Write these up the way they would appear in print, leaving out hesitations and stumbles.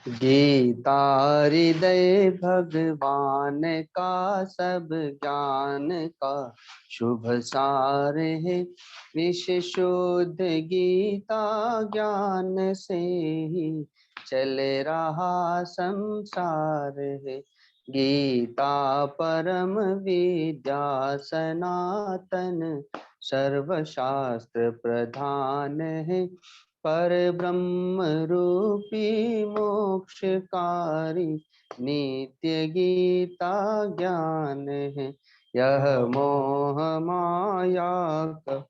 गीता हृदय भगवान का सब ज्ञान का शुभ सार है। विश्व शुद्ध गीता ज्ञान से ही चल रहा संसार है। गीता परम विद्या सनातन सर्वशास्त्र प्रधान है। पर ब्रह्म रूपी मोक्षकारी नित्य गीता ज्ञान है। यह मोह माया का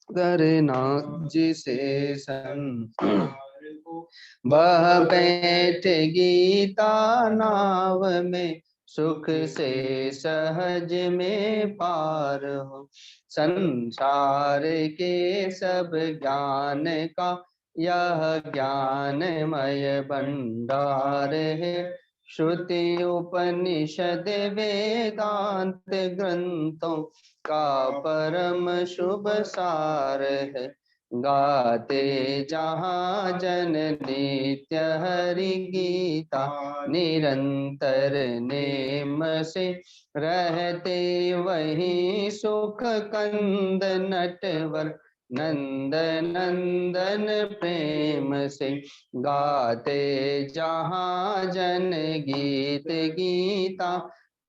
करना जिसे संसार को वह बैठ गीता नाव में सुख से सहज में पार हो। संसार के सब ज्ञान का यह ज्ञानमय भंडार है। श्रुति उपनिषद वेदांत ग्रंथों का परम शुभ सार है। गाते जहाँ जन नित्य हरि गीता निरंतर नेम से रहते वही सुख कंद नटवर नंद नंदन प्रेम से। गाते जहाँ जन गीत गीता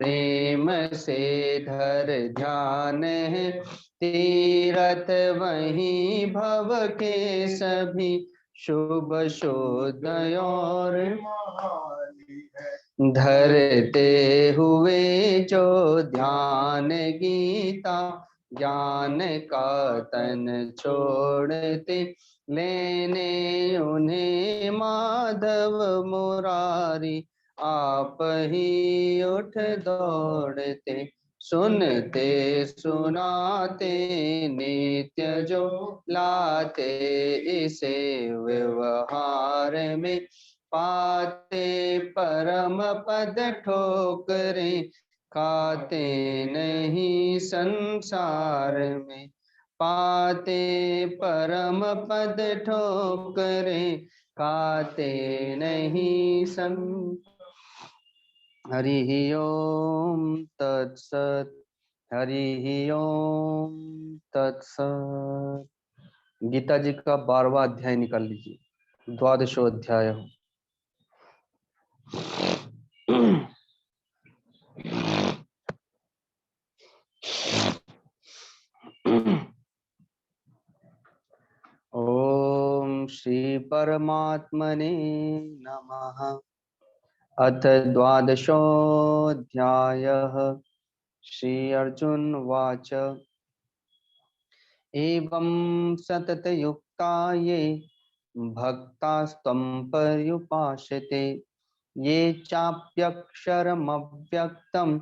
प्रेम से धर ध्यान है। तीरथ वहीं भव के सभी शुभ शोधय और धरते हुए जो ध्यान गीता ज्ञान का तन छोड़ते लेने उन्हें माधव मुरारी आप ही उठ दौड़ते। सुनते सुनाते नित्य जो लाते इसे व्यवहार में पाते परम पद ठोकरे खाते नहीं संसार में। पाते परम पद ठोकरे खाते नहीं हरि ओम तत्सत। हरि ओम तत्सत। गीता जी का 12वां अध्याय निकाल लीजिए, 12वां अध्याय। ओम श्री परमात्मने नमः। अथ 12वाोऽध्यायः। श्री अर्जुन वाच एवं सततयुक्ता ये भक्तास्त्वं पर्युपासते ये चाप्यक्षरमव्यक्तं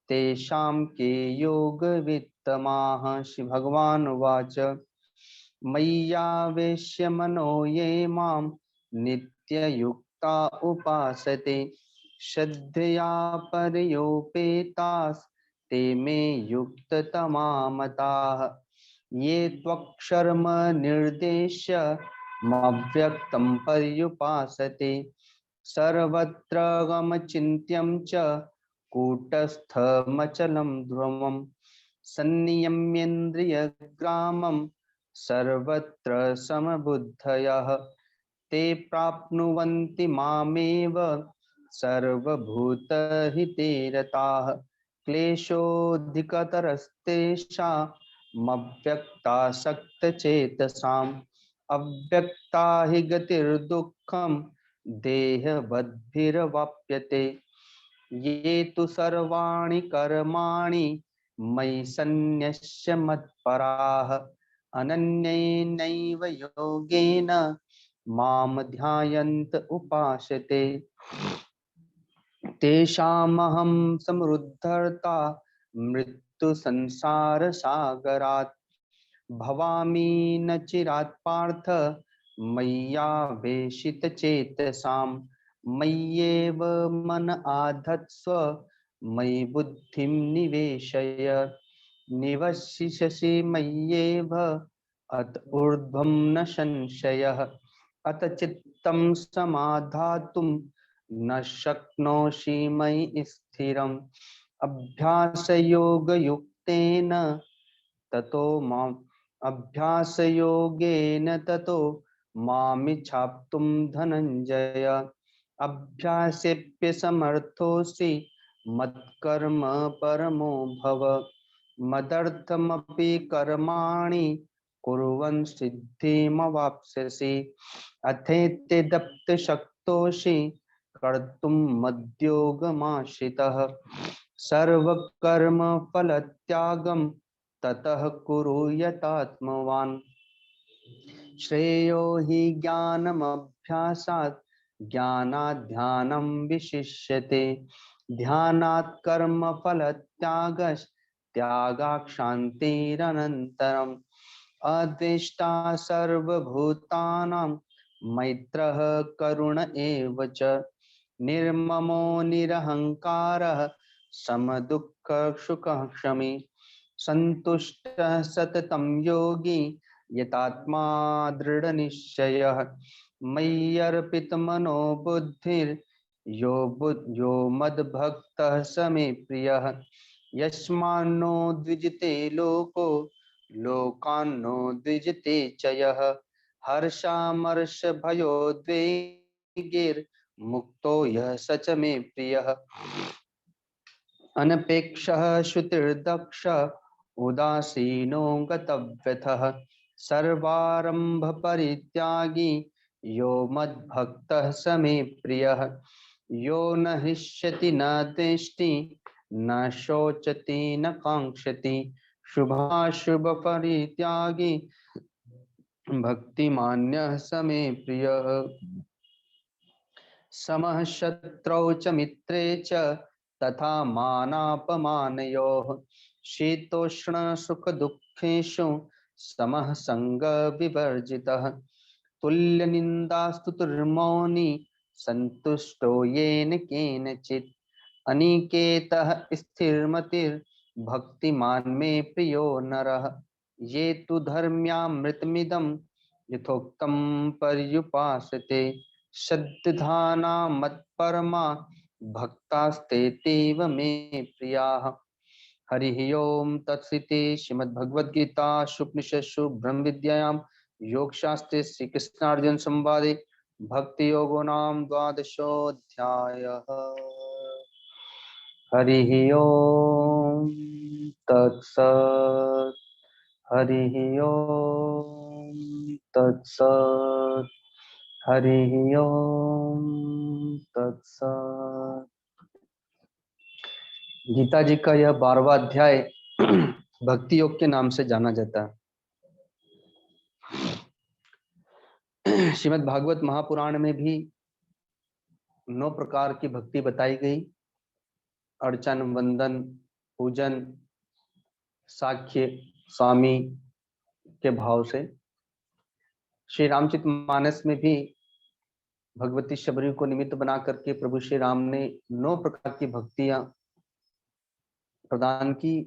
तेषां के योगवित्तमाः। श्री भगवान उवाच मय्यावेश्य मनो ये मां नित्ययुक्ता उपासते श्रद्धया पर्योपेतास्ते मे युक्ततमा मताः। ये त्वक्षरम निर्देश्य मव्यक्तं पर्युपासते सर्वत्र गमचिन्त्यं च कूटस्थमचलं ध्रुवं संनियम्येन्द्रियग्रामं सर्वत्र समबुद्धयः ते प्राप्नुवन्ति मामेव सर्वभूतहिते रताः। क्लेशोऽधिकतरस्तेषामव्यक्तासक्तचेतसाम् अव्यक्ता हि गतिर्दुःखं देहवद्भिर्वाप्यते। ये तु सर्वाणि कर्माणि मयि सन्न्यस्य मत्पराः अनन्येनैव योगेन मां ध्यायन्त उपासते तेषामहं समुद्धर्ता मृत्युसंसारसागरात् भवामि न चिरात् पार्थ मय्यावेशितचेतसां। मय्येव मन आधत्स्व मयि बुद्धिं निवेशय निवसिष्यसि मय्येव अत ऊर्ध्वं न संशयः। अथ चित्तं समाधातुं न शक्नोषि मयि स्थिरम् अभ्यासयोगयुक्तेन ततो माम् अभ्यासयोगेन ततो मामिच्छाप्तुं धनञ्जय अभ्यासेऽप्यसमर्थोऽसि मत्कर्म परमो भव मदर्थमपि कर्माणि कुर्वन् सिद्धिमवाप्स्यसि अथेत्यदप्तशक्तोषि कर्तुं मद्योगमाश्रितः सर्वकर्मफलत्यागं ततः कुरु यतात्मवान् श्रेयो हि ज्ञानमभ्यासात् ज्ञानात् ध्यानं विशिष्यते ध्यानात् कर्मफलत्यागात् शान्तिरनन्तरम् अद्वेष्टा सर्वभूतानां मैत्रः करुण एव च निर्ममो निरहङ्कारः समदुःखसुखः क्षमी सन्तुष्टः सततं योगी यतात्मा दृढनिश्चयः मय्यर्पितमनो बुद्धिर्यो मद्भक्तः स मे प्रियः यस्मान्नो द्विजते लोको लोकान्नो द्विजते च यः हर्षामर्षभयोद्वेगैर्मुक्तो यः स च मे प्रियः अनपेक्षः श्रुतिर्दक्ष उदासीनो गतव्यथः सर्वारंभ परित्यागी यो मद्भक्तः स मे प्रियः यो न हृष्यति न द्वेष्टि न शोचति न कांक्षति शुभाशुभ परित्यागी भक्तिमान्यः स मे प्रियः समः शत्रौ च मित्रे च तथा मानापमानयोः शीतोष्ण सुख दुःखेषु समः संग विवर्जितः तुल्य निन्दास्तुतिर्मौनी संतुष्टो येन केनचित् अनिकेतः स्थिरमतिर्भक्तिमान् मे प्रियो नरः ये तु धर्म्यामृतमिदं यथोक्तं पर्युपासते श्रद्धाना मत्परमा भक्तास्तेतीव मे प्रियाः हरि ओम तत्सृति श्रीमद्भगवद्गीतासु उपनिषत्सु ब्रह्म विद्यायां योगशास्त्रे श्री कृष्णार्जुन संवादे भक्ति योगो नाम द्वादशोऽध्यायः हरि ओम तत्सत् हरि ओम तत्सत् हरि ओम तत्सत्। गीता जी का यह 12वां अध्याय भक्ति योग के नाम से जाना जाता है। श्रीमद् भागवत महापुराण में भी 9 प्रकार की भक्ति बताई गई। अर्चन, वंदन, पूजन, साख्य, स्वामी के भाव से। श्री रामचरितमानस में भी भगवती शबरी को निमित्त बना करके प्रभु श्री राम ने 9 प्रकार की भक्तियां प्रदान की।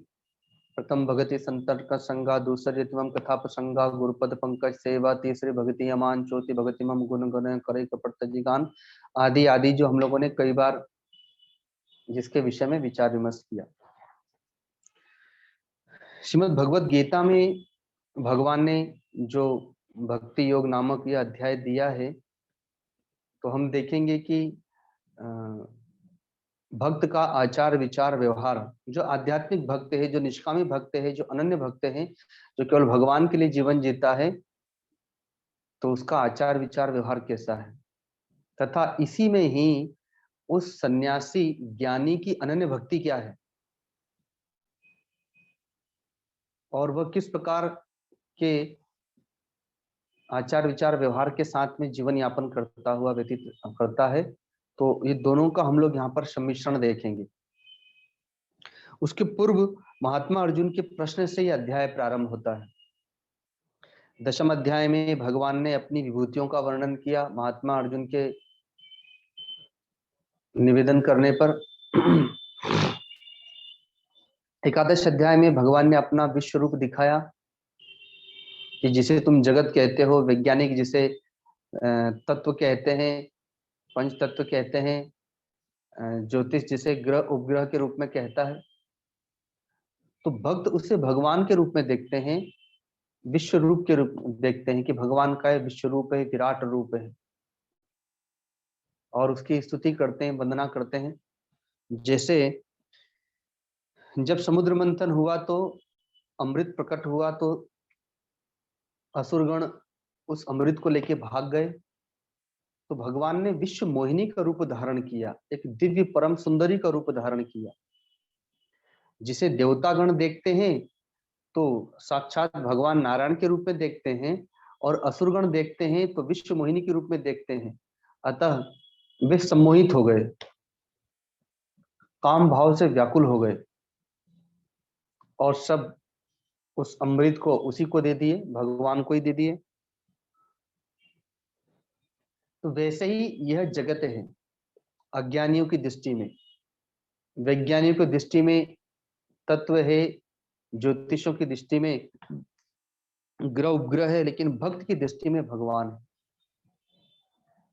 प्रथम भगति संतर का संगा, दूसरी तम कथा प्रसंगा, गुरुपद पंकज सेवा, तीसरी भगति अमान, चौथी भगति मम गुण गण करे कपट गान आदि आदि, जो हम लोगों ने कई बार जिसके विषय में विचार विमर्श किया। श्रीमद् भगवत गीता में भगवान ने जो भक्ति योग नामक यह अध्याय दिया है, तो हम देखेंगे कि भक्त का आचार विचार व्यवहार, जो आध्यात्मिक भक्त है, जो निष्कामी भक्त है, जो अनन्य भक्त है, जो केवल भगवान के लिए जीवन जीता है, तो उसका आचार विचार व्यवहार कैसा है, तथा इसी में ही उस सन्यासी ज्ञानी की अनन्य भक्ति क्या है और वह किस प्रकार के आचार विचार व्यवहार के साथ में जीवन यापन करता हुआ व्यतीत करता है। तो ये दोनों का हम लोग यहाँ पर सम्मिश्रण देखेंगे। उसके पूर्व महात्मा अर्जुन के प्रश्न से यह अध्याय प्रारंभ होता है। 10वें अध्याय में भगवान ने अपनी विभूतियों का वर्णन किया महात्मा अर्जुन के निवेदन करने पर। 11वें अध्याय में भगवान ने अपना विश्व रूप दिखाया कि जिसे तुम जगत कहते हो, वैज्ञानिक जिसे तत्व कहते हैं, पंच तत्व कहते हैं, ज्योतिष जिसे ग्रह उपग्रह के रूप में कहता है। तो भक्त उसे भगवान के रूप में देखते हैं, विश्व रूप के रूप में देखते हैं कि भगवान का विश्व रूप है, विराट रूप है, और उसकी स्तुति करते हैं, वंदना करते हैं। जैसे जब समुद्र मंथन हुआ तो अमृत प्रकट हुआ, तो असुरगण उस अमृत को लेके भाग गए, तो भगवान ने विश्व मोहिनी का रूप धारण किया, एक दिव्य परम सुंदरी का रूप धारण किया, जिसे देवतागण देखते हैं तो साक्षात भगवान नारायण के रूप में देखते हैं, और असुरगण देखते हैं तो विश्व मोहिनी के रूप में देखते हैं। अतः वे सम्मोहित हो गए, काम भाव से व्याकुल हो गए, और सब उस अमृत को उसी को दे दिए, भगवान को ही दे दिए। तो वैसे ही यह जगत है अज्ञानियों की दृष्टि में, वैज्ञानिकों की दृष्टि में तत्व है, ज्योतिषों की दृष्टि में ग्रह उपग्रह है, लेकिन भक्त की दृष्टि में भगवान है।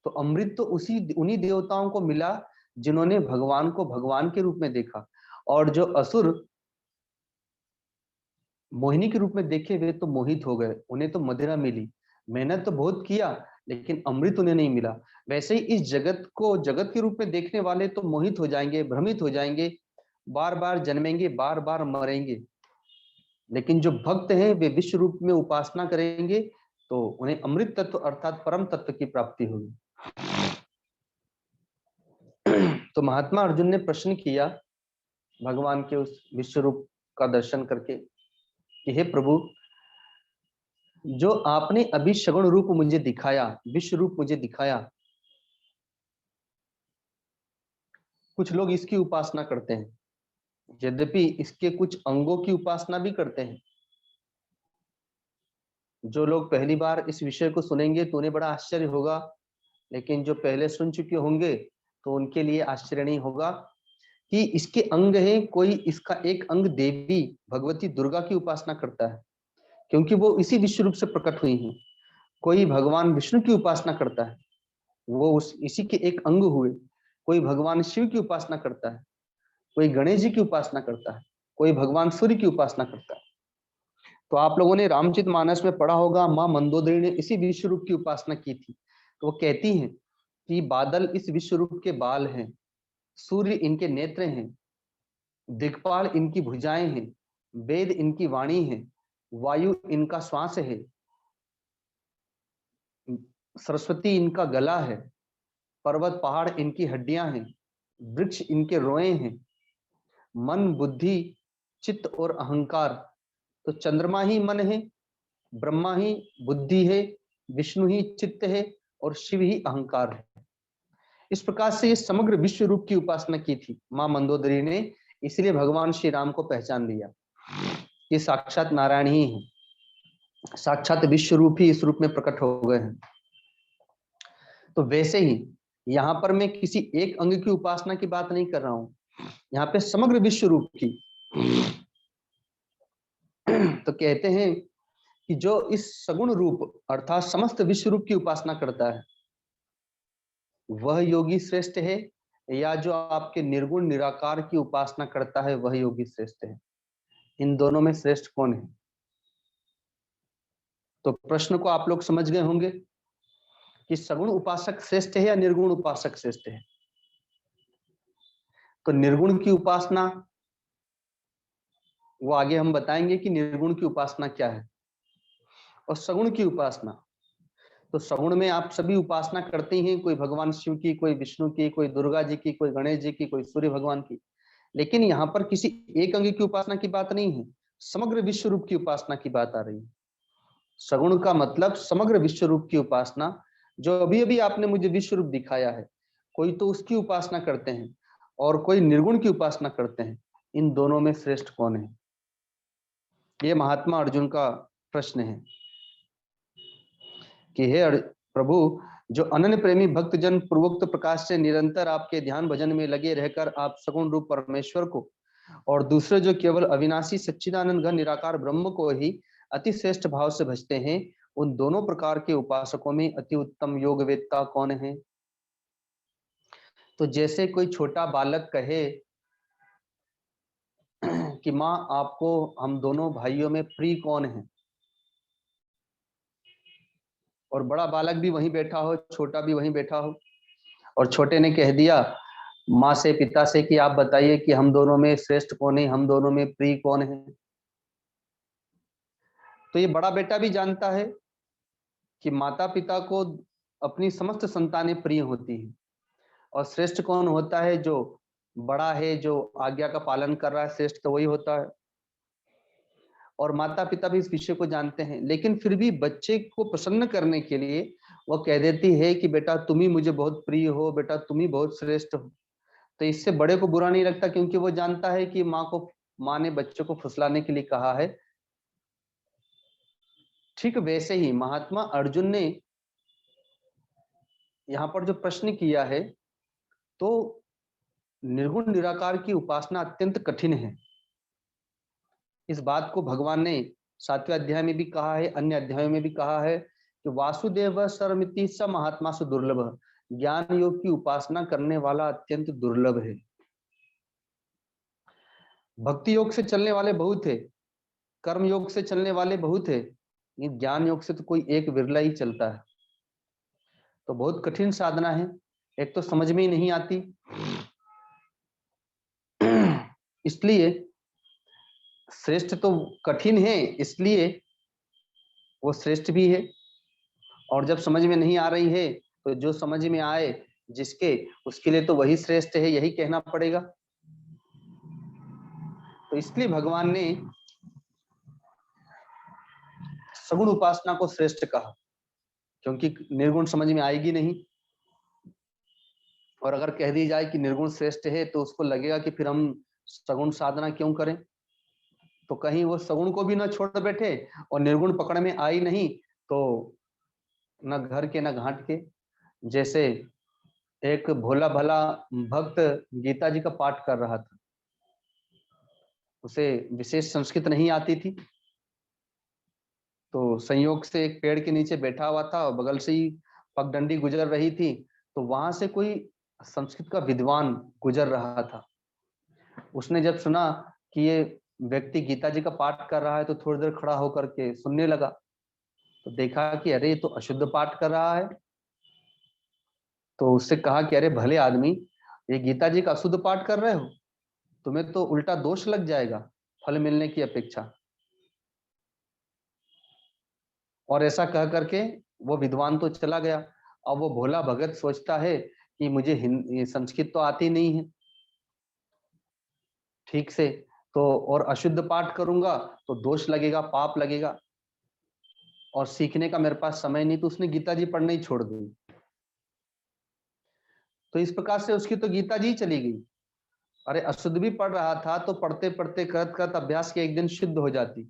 तो अमृत तो उन्हीं देवताओं को मिला जिन्होंने भगवान को भगवान के रूप में देखा, और जो असुर मोहिनी के रूप में देखे वे तो मोहित हो गए, उन्हें तो मदिरा मिली, मेहनत तो बहुत किया लेकिन अमृत उन्हें नहीं मिला। वैसे ही इस जगत को जगत के रूप में देखने वाले तो मोहित हो जाएंगे, भ्रमित हो जाएंगे, बार बार जन्मेंगे, बार बार मरेंगे, लेकिन जो भक्त हैं वे विश्व रूप में उपासना करेंगे तो उन्हें अमृत तत्व अर्थात परम तत्व की प्राप्ति होगी। तो महात्मा अर्जुन ने प्रश्न किया भगवान के उस विश्व रूप का दर्शन करके कि हे प्रभु, जो आपने अभी सगुण रूप मुझे दिखाया, विश्व रूप मुझे दिखाया, कुछ लोग इसकी उपासना करते हैं, यद्यपि इसके कुछ अंगों की उपासना भी करते हैं। जो लोग पहली बार इस विषय को सुनेंगे तो उन्हें बड़ा आश्चर्य होगा, लेकिन जो पहले सुन चुके होंगे तो उनके लिए आश्चर्य नहीं होगा कि इसके अंग है। कोई इसका एक अंग देवी भगवती दुर्गा की उपासना करता है, क्योंकि वो इसी विश्व रूप से प्रकट हुई हैं। कोई भगवान विष्णु की उपासना करता है, वो इसी के एक अंग हुए। कोई भगवान शिव की उपासना करता है, कोई गणेश जी की उपासना करता है, कोई भगवान सूर्य की उपासना करता है। तो आप लोगों ने रामचरितमानस में पढ़ा होगा, माँ मंदोदरी ने इसी विश्व रूप की उपासना की थी। तो वो कहती हैं कि बादल इस विश्व रूप के बाल हैं, सूर्य इनके नेत्र हैं, दिक्पाल इनकी भुजाएं हैं, वेद इनकी वाणी है, वायु इनका श्वास है, सरस्वती इनका गला है, पर्वत पहाड़ इनकी हड्डियां हैं, वृक्ष इनके रोए हैं, मन बुद्धि चित्त और अहंकार। तो चंद्रमा ही मन है, ब्रह्मा ही बुद्धि है, विष्णु ही चित्त है, और शिव ही अहंकार है। इस प्रकार से ये समग्र विश्व रूप की उपासना की थी मां मंदोदरी ने, इसलिए भगवान श्री राम को पहचान लिया ये साक्षात नारायण ही है, साक्षात विश्व रूप ही इस रूप में प्रकट हो गए हैं। तो वैसे ही यहाँ पर मैं किसी एक अंग की उपासना की बात नहीं कर रहा हूं, यहाँ पे समग्र विश्व रूप की। तो कहते हैं कि जो इस सगुण रूप अर्थात समस्त विश्व रूप की उपासना करता है वह योगी श्रेष्ठ है, या जो आपके निर्गुण निराकार की उपासना करता है वह योगी श्रेष्ठ है। इन दोनों में श्रेष्ठ कौन है? तो प्रश्न को आप लोग समझ गए होंगे कि सगुण उपासक श्रेष्ठ है या निर्गुण उपासक श्रेष्ठ है। तो निर्गुण की उपासना वो आगे हम बताएंगे कि निर्गुण की उपासना क्या है, और सगुण की उपासना। तो सगुण में आप सभी उपासना करते हैं, कोई भगवान शिव की, कोई विष्णु की, कोई दुर्गा जी की, कोई गणेश जी की, कोई सूर्य भगवान की। लेकिन यहाँ पर किसी एक अंग की उपासना की बात नहीं है, समग्र विश्व रूप की उपासना की बात आ रही है। सगुण का मतलब समग्र विश्व रूप की उपासना, जो अभी अभी आपने मुझे विश्व रूप दिखाया है, कोई तो उसकी उपासना करते हैं और कोई निर्गुण की उपासना करते हैं। इन दोनों में श्रेष्ठ कौन है? ये महात्मा अर्जुन का प्रश्न है कि हे प्रभु, जो अनन्य प्रेमी भक्तजन पूर्वोक्त प्रकाश से निरंतर आपके ध्यान भजन में लगे रहकर आप सगुण रूप परमेश्वर को, और दूसरे जो केवल अविनाशी सच्चिदानंद घन निराकार ब्रह्म को ही अति श्रेष्ठ भाव से भजते हैं, उन दोनों प्रकार के उपासकों में अति उत्तम योग वेदता कौन है? तो जैसे कोई छोटा बालक कहे कि माँ आपको हम दोनों भाइयों में प्रिय कौन है, और बड़ा बालक भी वहीं बैठा हो, छोटा भी वहीं बैठा हो, और छोटे ने कह दिया माँ से, पिता से कि आप बताइए कि हम दोनों में श्रेष्ठ कौन है, हम दोनों में प्रिय कौन है। तो ये बड़ा बेटा भी जानता है कि माता पिता को अपनी समस्त संतानें प्रिय होती हैं, और श्रेष्ठ कौन होता है? जो बड़ा है, जो आज्ञा का पालन कर रहा है, श्रेष्ठ तो वही होता है। और माता पिता भी इस विषय को जानते हैं, लेकिन फिर भी बच्चे को प्रसन्न करने के लिए वो कह देती है कि बेटा तुम ही मुझे बहुत प्रिय हो, बेटा तुम ही बहुत श्रेष्ठ हो। तो इससे बड़े को बुरा नहीं लगता, क्योंकि वो जानता है कि माँ ने बच्चों को फुसलाने के लिए कहा है। ठीक वैसे ही महात्मा अर्जुन ने यहाँ पर जो प्रश्न किया है, तो निर्गुण निराकार की उपासना अत्यंत कठिन है। इस बात को भगवान ने 7वें अध्याय में भी कहा है, अन्य अध्यायों में भी कहा है कि वासुदेव सर्वमिति स महात्मा से दुर्लभ, ज्ञान योग की उपासना करने वाला अत्यंत दुर्लभ है। भक्ति योग से चलने वाले बहुत है, कर्म योग से चलने वाले बहुत है, ये ज्ञान योग से तो कोई एक विरला ही चलता है। तो बहुत कठिन साधना है, एक तो समझ में ही नहीं आती, इसलिए श्रेष्ठ तो कठिन है, इसलिए वो श्रेष्ठ भी है। और जब समझ में नहीं आ रही है तो जो समझ में आए जिसके, उसके लिए तो वही श्रेष्ठ है, यही कहना पड़ेगा। तो इसलिए भगवान ने सगुण उपासना को श्रेष्ठ कहा, क्योंकि निर्गुण समझ में आएगी नहीं। और अगर कह दी जाए कि निर्गुण श्रेष्ठ है तो उसको लगेगा कि फिर हम सगुण साधना क्यों करें। तो कहीं वो सगुण को भी ना छोड़ बैठे और निर्गुण पकड़ में आई नहीं तो न घर के न घाट के। जैसे एक भोला भला भक्त गीता जी का पाठ कर रहा था, उसे विशेष संस्कृत नहीं आती थी, तो संयोग से एक पेड़ के नीचे बैठा हुआ था और बगल से ही पगडंडी गुजर रही थी, तो वहां से कोई संस्कृत का विद्वान गुजर रहा था। उसने जब सुना कि ये व्यक्ति गीता जी का पाठ कर रहा है तो थोड़ी देर खड़ा होकर के सुनने लगा, तो देखा कि अरे ये तो अशुद्ध पाठ कर रहा है। तो उससे कहा कि अरे भले आदमी, ये गीता जी का अशुद्ध पाठ कर रहे हो, तुम्हें तो उल्टा दोष लग जाएगा फल मिलने की अपेक्षा। और ऐसा कह करके वो विद्वान तो चला गया। अब वो भोला भगत सोचता है कि मुझे संस्कृत तो आती नहीं है ठीक से, तो और अशुद्ध पाठ करूंगा तो दोष लगेगा, पाप लगेगा, और सीखने का मेरे पास समय नहीं, तो उसने गीता जी पढ़ना ही छोड़ दी। तो इस प्रकार से उसकी तो गीता जी चली गई। अरे अशुद्ध भी पढ़ रहा था तो पढ़ते पढ़ते करत करत अभ्यास के एक दिन शुद्ध हो जाती।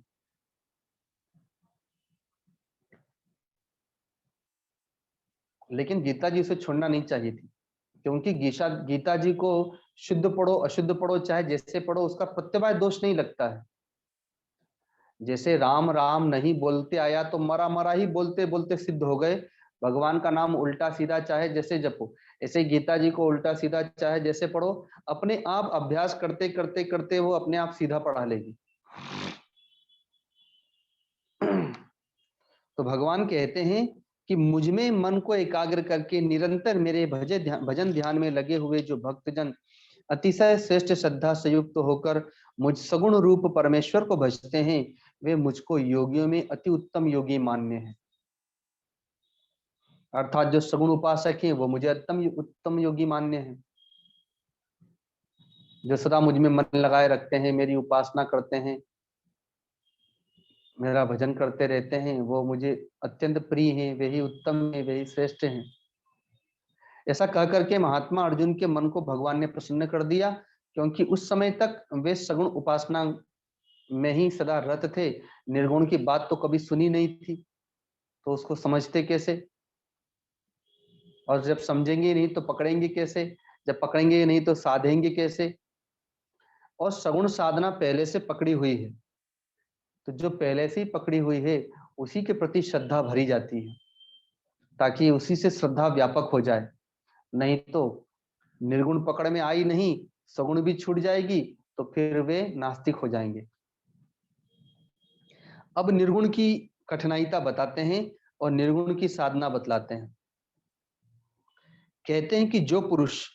लेकिन गीता जी उसे छोड़ना नहीं चाहिए थी, क्योंकि गीता जी को शुद्ध पढ़ो अशुद्ध पढ़ो चाहे जैसे पढ़ो, उसका प्रत्यवाय दोष नहीं लगता है। जैसे राम राम नहीं बोलते आया तो मरा मरा ही बोलते बोलते सिद्ध हो गए। भगवान का नाम उल्टा सीधा चाहे जैसे जपो, ऐसे गीता जी को उल्टा सीधा चाहे जैसे पढ़ो, अपने आप अभ्यास करते करते करते वो अपने आप सीधा पढ़ा लेगी। तो भगवान कहते हैं कि मुझ में मन को एकाग्र करके निरंतर मेरे भजन ध्यान में लगे हुए जो भक्तजन अतिशय श्रेष्ठ श्रद्धा से युक्त होकर मुझ सगुण रूप परमेश्वर को भजते हैं, वे मुझको योगियों में अति उत्तम योगी मान्य हैं। अर्थात जो सगुण उपासक हैं वो मुझे उत्तम योगी मान्य हैं। जो सदा मुझ में मन लगाए रखते हैं, मेरी उपासना करते हैं, मेरा भजन करते रहते हैं, वो मुझे अत्यंत प्रिय हैं, वे ही उत्तम हैं, वे ही श्रेष्ठ हैं। ऐसा कह करके महात्मा अर्जुन के मन को भगवान ने प्रसन्न कर दिया, क्योंकि उस समय तक वे सगुण उपासना में ही सदा रत थे, निर्गुण की बात तो कभी सुनी नहीं थी, तो उसको समझते कैसे, और जब समझेंगे नहीं तो पकड़ेंगे कैसे, जब पकड़ेंगे नहीं तो साधेंगे कैसे। और सगुण साधना पहले से पकड़ी हुई है, तो जो पहले से ही पकड़ी हुई है उसी के प्रति श्रद्धा भरी जाती है, ताकि उसी से श्रद्धा व्यापक हो जाए। नहीं तो निर्गुण पकड़ में आई नहीं, सगुण भी छूट जाएगी, तो फिर वे नास्तिक हो जाएंगे। अब निर्गुण की कठिनाइता बताते हैं और निर्गुण की साधना बतलाते हैं। कहते हैं कि जो पुरुष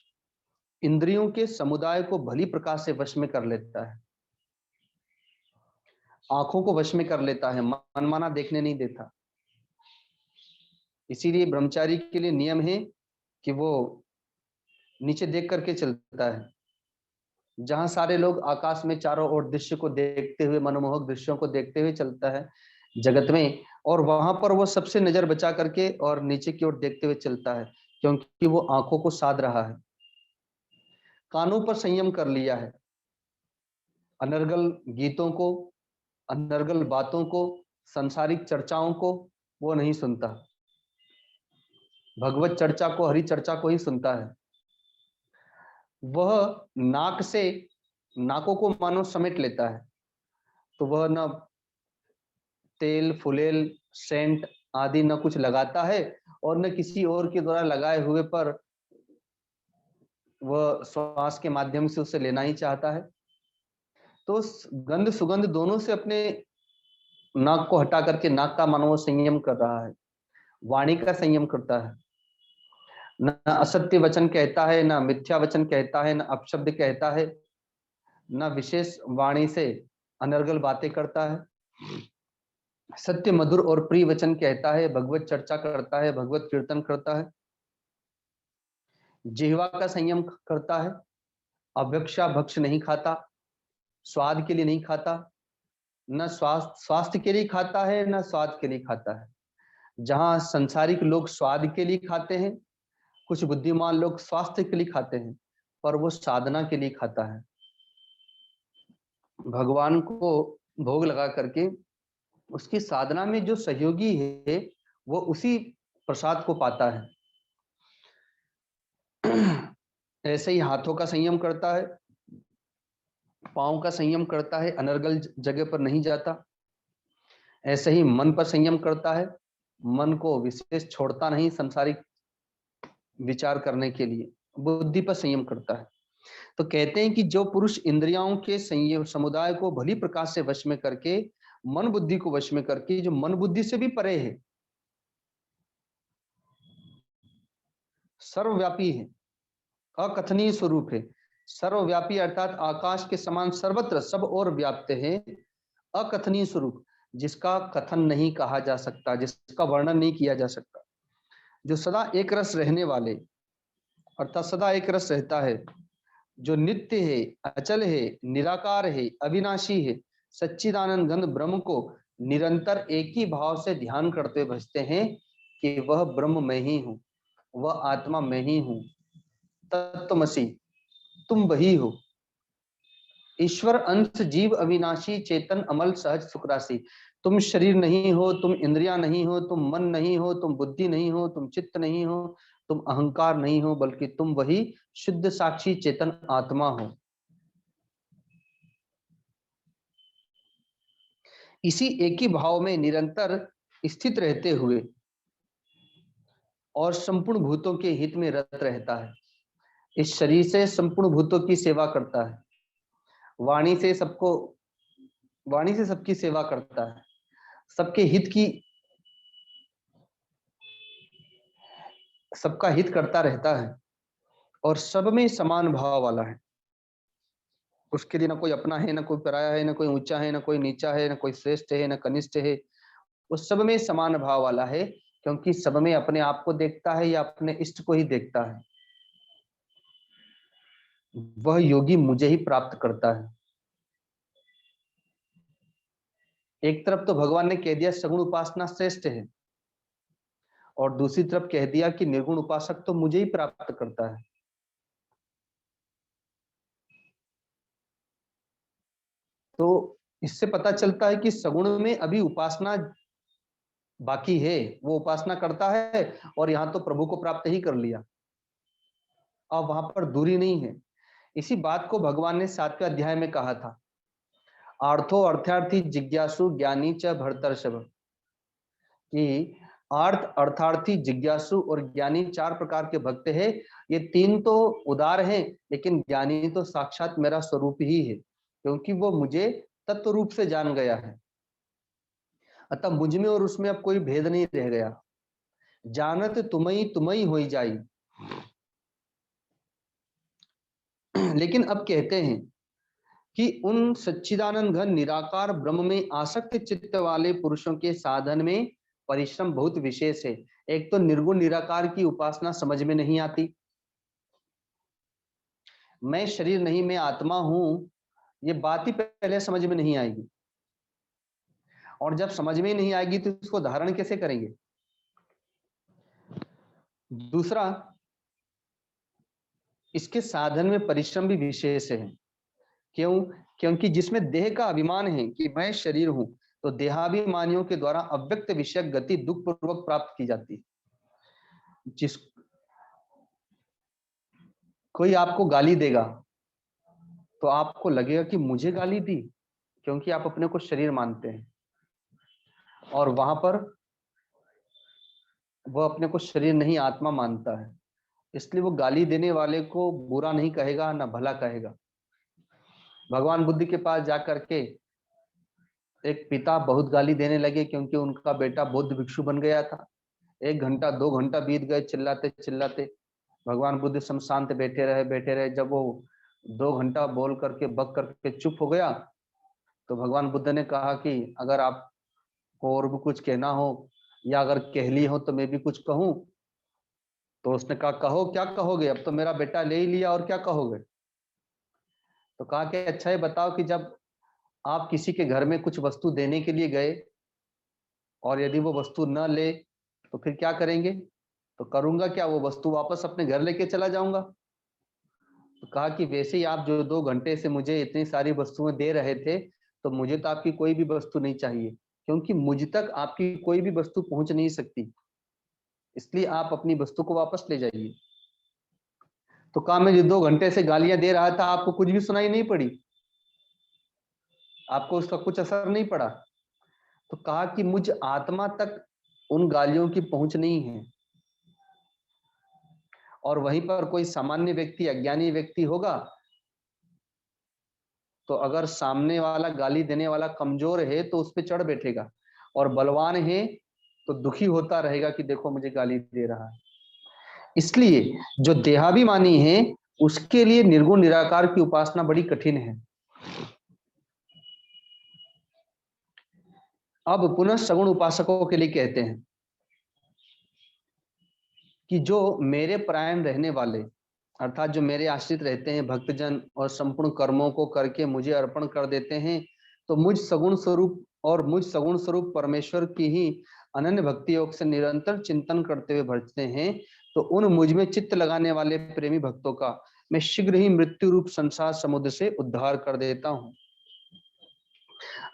इंद्रियों के समुदाय को भली प्रकार से वश में कर लेता है, आंखों को वश में कर लेता है, मनमाना देखने नहीं देता। इसीलिए ब्रह्मचारी के लिए नियम है कि वो नीचे देख करके चलता है। जहां सारे लोग आकाश में चारों ओर दृश्य को देखते हुए, मनमोहक दृश्यों को देखते हुए चलता है जगत में, और वहां पर वो सबसे नजर बचा करके और नीचे की ओर देखते हुए चलता है, क्योंकि वो आंखों को साध रहा है, कानों पर संयम कर लिया है, अनर्गल गीतों को, अनर्गल बातों को, संसारिक चर्चाओं को वो नहीं सुनता, भगवत चर्चा को, हरि चर्चा को ही सुनता है। वह नाक से नाकों को मानो समेट लेता है, तो वह न तेल, फुलेल, सेंट आदि न कुछ लगाता है, और न किसी और के द्वारा लगाए हुए पर वह श्वास के माध्यम से उसे लेना ही चाहता है। तो गंध सुगंध दोनों से अपने नाक को हटा करके नाक का मानो संयम कर रहा है, वाणी का संयम करता है, न असत्य वचन कहता है, न मिथ्या वचन कहता है, न अपशब्द कहता है, न विशेष वाणी से अनर्गल बातें करता है, सत्य मधुर और प्रिय वचन कहता है, भगवत चर्चा करता है, भगवत कीर्तन करता है, जिह्वा का संयम करता है, अभक्षा भक्ष नहीं खाता, स्वाद के लिए नहीं खाता, न स्वास्थ्य के लिए खाता है, न स्वाद के लिए खाता है। जहां संसारिक लोग स्वाद के लिए खाते हैं, कुछ बुद्धिमान लोग स्वास्थ्य के लिए खाते हैं, पर वो साधना के लिए खाता है, भगवान को भोग लगा करके उसकी साधना में जो सहयोगी है वो उसी प्रसाद को पाता है। ऐसे ही हाथों का संयम करता है, पांव का संयम करता है, अनर्गल जगह पर नहीं जाता। ऐसे ही मन पर संयम करता है, मन को विशेष छोड़ता नहीं संसारिक विचार करने के लिए, बुद्धि पर संयम करता है। तो कहते हैं कि जो पुरुष इंद्रियों के संयम समुदाय को भली प्रकार से वश में करके, मन बुद्धि को वश में करके, जो मन बुद्धि से भी परे है, सर्वव्यापी है, अकथनीय स्वरूप है। सर्वव्यापी अर्थात आकाश के समान सर्वत्र सब और व्याप्त है, अकथनीय स्वरूप, जिसका कथन नहीं कहा जा सकता, जिसका वर्णन नहीं किया जा सकता, जो सदा एक रस रहने वाले, अर्थात सदा एक रस रहता है, जो नित्य है, अचल है, निराकार है, अविनाशी है, सच्चिदानंद घन ब्रह्म को निरंतर एक ही भाव से ध्यान करते भजते हैं कि वह ब्रह्म मैं ही हूं, वह आत्मा मैं ही हूं, तत्त्वमसि तुम वही हो, ईश्वर अंश जीव अविनाशी चेतन अमल सहज सुखराशि। तुम शरीर नहीं हो, तुम इंद्रियां नहीं हो, तुम मन नहीं हो, तुम बुद्धि नहीं हो, तुम चित्त नहीं हो, तुम अहंकार नहीं हो, बल्कि तुम वही शुद्ध साक्षी चेतन आत्मा हो। इसी एक ही भाव में निरंतर स्थित रहते हुए और संपूर्ण भूतों के हित में रत रहता है। इस शरीर से संपूर्ण भूतों की सेवा करता है, वाणी से सबकी सेवा करता है, सबके हित की, सबका हित करता रहता है, और सब में समान भाव वाला है। उसके लिए ना कोई अपना है, ना कोई पराया है, ना कोई ऊंचा है, ना कोई नीचा है, ना कोई श्रेष्ठ है, ना कनिष्ठ है। वो सब में समान भाव वाला है, क्योंकि सब में अपने आप को देखता है या अपने इष्ट को ही देखता है। वह योगी मुझे ही प्राप्त करता है। एक तरफ तो भगवान ने कह दिया सगुण उपासना श्रेष्ठ है, और दूसरी तरफ कह दिया कि निर्गुण उपासक तो मुझे ही प्राप्त करता है। तो इससे पता चलता है कि सगुण में अभी उपासना बाकी है, वो उपासना करता है, और यहां तो प्रभु को प्राप्त ही कर लिया, अब वहां पर दूरी नहीं है। इसी बात को भगवान ने 7वें अध्याय में कहा था, आर्थो अर्थार्थी जिज्ञासु ज्ञानी च भरतर्षभ। कि अर्थार्थी, जिज्ञासु और ज्ञानी 4 प्रकार के भक्त हैं। ये 3 तो उदार हैं, लेकिन ज्ञानी तो साक्षात मेरा स्वरूप ही है, क्योंकि वो मुझे तत्व रूप से जान गया है। अतः मुझ में और उसमें अब कोई भेद नहीं रह गया। जानत तुम्ही होई जाई। लेकिन अब कहते हैं कि उन सच्चिदानंद घन निराकार ब्रह्म में आसक्त चित्त वाले पुरुषों के साधन में परिश्रम बहुत विशेष है। एक तो निर्गुण निराकार की उपासना समझ में नहीं आती, मैं शरीर नहीं मैं आत्मा हूं, ये बात ही पहले समझ में नहीं आएगी, और जब समझ में नहीं आएगी तो इसको धारण कैसे करेंगे। दूसरा, इसके साधन में परिश्रम भी विशेष है। क्यों? क्योंकि जिसमें देह का अभिमान है कि मैं शरीर हूं, तो देहाभिमानियों के द्वारा अव्यक्त विषय गति दुख पूर्वक प्राप्त की जाती। जिस कोई आपको गाली देगा तो आपको लगेगा कि मुझे गाली दी, क्योंकि आप अपने को शरीर मानते हैं, और वहां पर वो अपने को शरीर नहीं आत्मा मानता है, इसलिए वो गाली देने वाले को बुरा नहीं कहेगा ना भला कहेगा। भगवान बुद्ध के पास जाकर के एक पिता बहुत गाली देने लगे, क्योंकि उनका बेटा बौद्ध भिक्षु बन गया था। 1 घंटा 2 घंटा बीत गए चिल्लाते चिल्लाते। भगवान बुद्ध सम शांत बैठे रहे। जब वो 2 घंटा बोल करके बक करके चुप हो गया, तो भगवान बुद्ध ने कहा कि अगर आपको और भी कुछ कहना हो, या अगर कह ली हो तो मैं भी कुछ कहूं। तो उसने कहा, कहो, क्या कहोगे, अब तो मेरा बेटा ले ही लिया, और क्या कहोगे। तो कहा कि अच्छा ये बताओ कि जब आप किसी के घर में कुछ वस्तु देने के लिए गए, और यदि वो वस्तु न ले तो फिर क्या करेंगे। तो करूंगा क्या, वो वस्तु वापस अपने घर लेके चला जाऊंगा। तो कहा कि वैसे ही आप जो 2 घंटे से मुझे इतनी सारी वस्तुएं दे रहे थे, तो मुझे तो आपकी कोई भी वस्तु नहीं चाहिए, क्योंकि मुझ तक आपकी कोई भी वस्तु पहुंच नहीं सकती, इसलिए आप अपनी वस्तु को वापस ले जाइए। तो कहा, मैं जो 2 घंटे से गालियां दे रहा था, आपको कुछ भी सुनाई नहीं पड़ी, आपको उसका कुछ असर नहीं पड़ा। तो कहा कि मुझ आत्मा तक उन गालियों की पहुंच नहीं है, और वहीं पर कोई सामान्य व्यक्ति, अज्ञानी व्यक्ति होगा, तो अगर सामने वाला गाली देने वाला कमजोर है तो उस पर चढ़ बैठेगा, और बलवान है तो दुखी होता रहेगा कि देखो मुझे गाली दे रहा है। इसलिए जो देहाभिमानी है उसके लिए निर्गुण निराकार की उपासना बड़ी कठिन है। अब पुनः सगुण उपासकों के लिए कहते हैं कि जो मेरे परायण रहने वाले, अर्थात जो मेरे आश्रित रहते हैं भक्तजन, और संपूर्ण कर्मों को करके मुझे अर्पण कर देते हैं, तो मुझ सगुण स्वरूप परमेश्वर की ही अनन्य भक्ति योग से निरंतर चिंतन करते हुए भजते हैं, तो उन मुझ में चित्त लगाने वाले प्रेमी भक्तों का मैं शीघ्र ही मृत्यु रूप संसार समुद्र से उद्धार कर देता हूँ।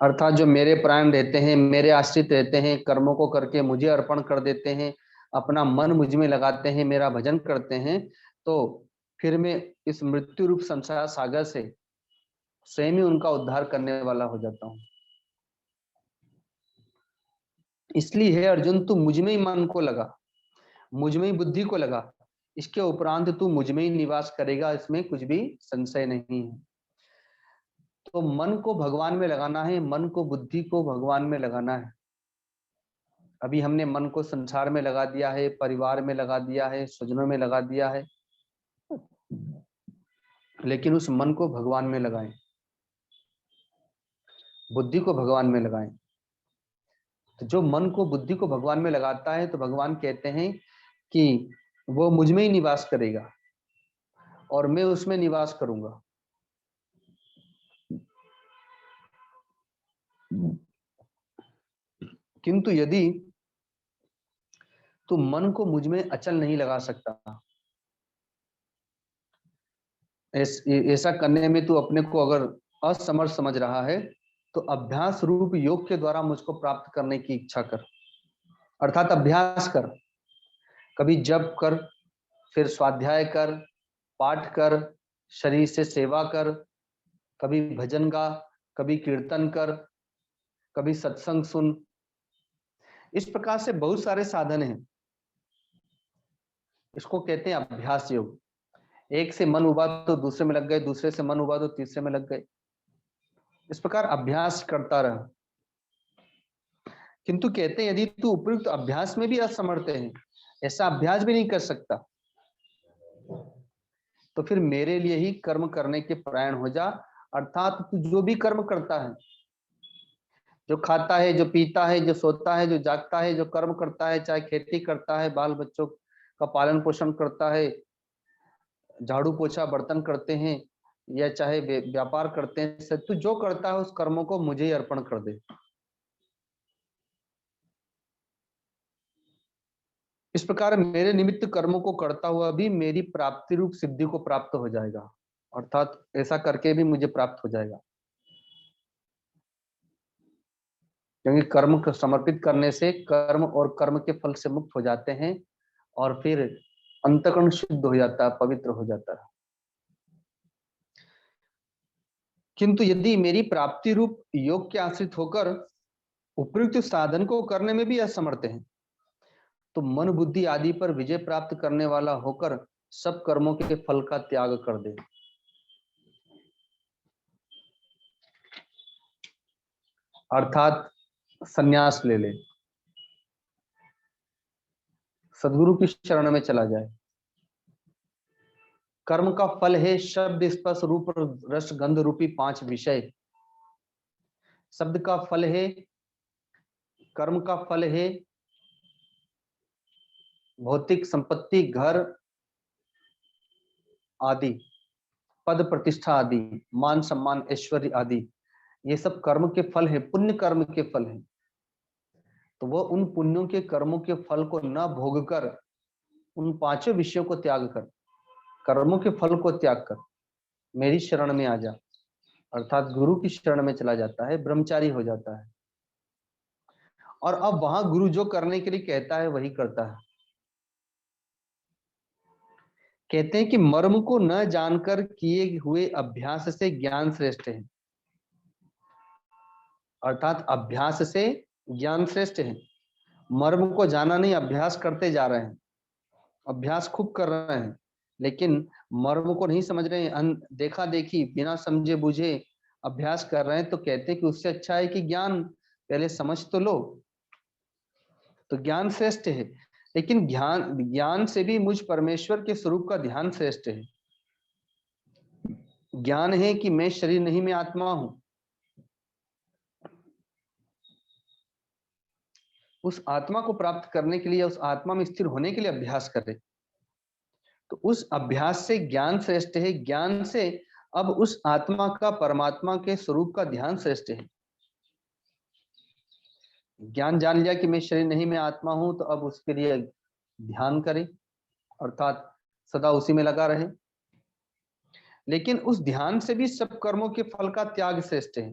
अर्थात जो मेरे प्राण रहते हैं, मेरे आश्रित रहते हैं, कर्मों को करके मुझे अर्पण कर देते हैं, अपना मन मुझ में लगाते हैं, मेरा भजन करते हैं, तो फिर मैं इस मृत्यु रूप संसार सागर से स्वयं ही उनका उद्धार करने वाला हो जाता हूँ। इसलिए है अर्जुन, तू मुझ में ही मन को लगा, मुझ में ही बुद्धि को लगा, इसके उपरांत तू मुझ में ही निवास करेगा, इसमें कुछ भी संशय नहीं है। तो मन को भगवान में लगाना है, मन को, बुद्धि को भगवान में लगाना है। अभी हमने मन को संसार में लगा दिया है, परिवार में लगा दिया है, स्वजनों में लगा दिया है, लेकिन उस मन को भगवान में लगाएं, बुद्धि को भगवान में लगाएं। तो जो मन को, बुद्धि को भगवान में लगाता है, तो भगवान कहते हैं कि वो मुझ में ही निवास करेगा और मैं उसमें निवास करूंगा। किंतु यदि तू मन को मुझ में अचल नहीं लगा सकता, ऐसा करने में तू अपने को अगर असमर्थ समझ रहा है, तो अभ्यास रूप योग के द्वारा मुझको प्राप्त करने की इच्छा कर, अर्थात अभ्यास कर। कभी जप कर, फिर स्वाध्याय कर, पाठ कर, शरीर से सेवा कर, कभी भजन गा, कभी कीर्तन कर, कभी सत्संग सुन। इस प्रकार से बहुत सारे साधन हैं, इसको कहते हैं अभ्यास योग। एक से मन उबा तो दूसरे में लग गए, दूसरे से मन उबा तो तीसरे में लग गए, इस प्रकार अभ्यास करता रहा। किंतु कहते हैं यदि तू उपयुक्त अभ्यास में भी असमर्थ है, ऐसा अभ्यास भी नहीं कर सकता, तो फिर मेरे लिए ही कर्म करने के परायण हो जा। अर्थात तू जो भी कर्म करता है, जो खाता है, जो पीता है, जो सोता है, जो जागता है, जो कर्म करता है, चाहे खेती करता है, बाल बच्चों का पालन पोषण करता है, झाड़ू पोछा बर्तन करते हैं, या चाहे व्यापार करते हैं, सब तू जो करता है उस कर्मों को मुझे ही अर्पण कर दे। इस प्रकार मेरे निमित्त कर्मों को करता हुआ भी मेरी प्राप्ति रूप सिद्धि को प्राप्त हो जाएगा, अर्थात ऐसा करके भी मुझे प्राप्त हो जाएगा। क्योंकि कर्म को समर्पित करने से कर्म और कर्म के फल से मुक्त हो जाते हैं और फिर अंतःकरण शुद्ध हो जाता है, पवित्र हो जाता है। किंतु यदि मेरी प्राप्ति रूप योग के आश्रित होकर उपयुक्त साधन को करने में भी असमर्थ है, तो मन बुद्धि आदि पर विजय प्राप्त करने वाला होकर सब कर्मों के फल का त्याग कर दे। अर्थात संन्यास ले ले, सदगुरु की शरण में चला जाए। कर्म का फल है शब्द स्पर्श रूप रस गंध रूपी 5 विषय। शब्द का फल है, कर्म का फल है भौतिक संपत्ति, घर आदि, पद प्रतिष्ठा आदि, मान सम्मान ऐश्वर्य आदि, ये सब कर्म के फल है, पुण्य कर्म के फल है। तो वो उन पुण्यों के कर्मों के फल को न भोग कर, उन 5 विषयों को त्याग कर, कर्मों के फल को त्याग कर मेरी शरण में आ जा, अर्थात गुरु की शरण में चला जाता है, ब्रह्मचारी हो जाता है। और अब वहां गुरु जो करने के लिए कहता है वही करता है। कहते हैं कि मर्म को न जानकर किए हुए अभ्यास से ज्ञान श्रेष्ठ है, अर्थात अभ्यास से ज्ञान श्रेष्ठ है। मर्म को जाना नहीं, अभ्यास करते जा रहे हैं, अभ्यास खूब कर रहे हैं, लेकिन मर्म को नहीं समझ रहे हैं, देखा देखी बिना समझे बुझे अभ्यास कर रहे हैं। तो कहते हैं कि उससे अच्छा है कि ज्ञान पहले समझ तो लो। तो ज्ञान श्रेष्ठ है, लेकिन ज्ञान से भी मुझ परमेश्वर के स्वरूप का ध्यान श्रेष्ठ है। ज्ञान है कि मैं शरीर नहीं, मैं आत्मा हूं। उस आत्मा को प्राप्त करने के लिए, उस आत्मा में स्थिर होने के लिए अभ्यास करें, तो उस अभ्यास से ज्ञान श्रेष्ठ है। ज्ञान से अब उस आत्मा का, परमात्मा के स्वरूप का ध्यान श्रेष्ठ है। ज्ञान जान लिया कि मैं शरीर नहीं, मैं आत्मा हूं, तो अब उसके लिए ध्यान करें, अर्थात सदा उसी में लगा रहे। लेकिन उस ध्यान से भी सब कर्मों के फल का त्याग श्रेष्ठ है,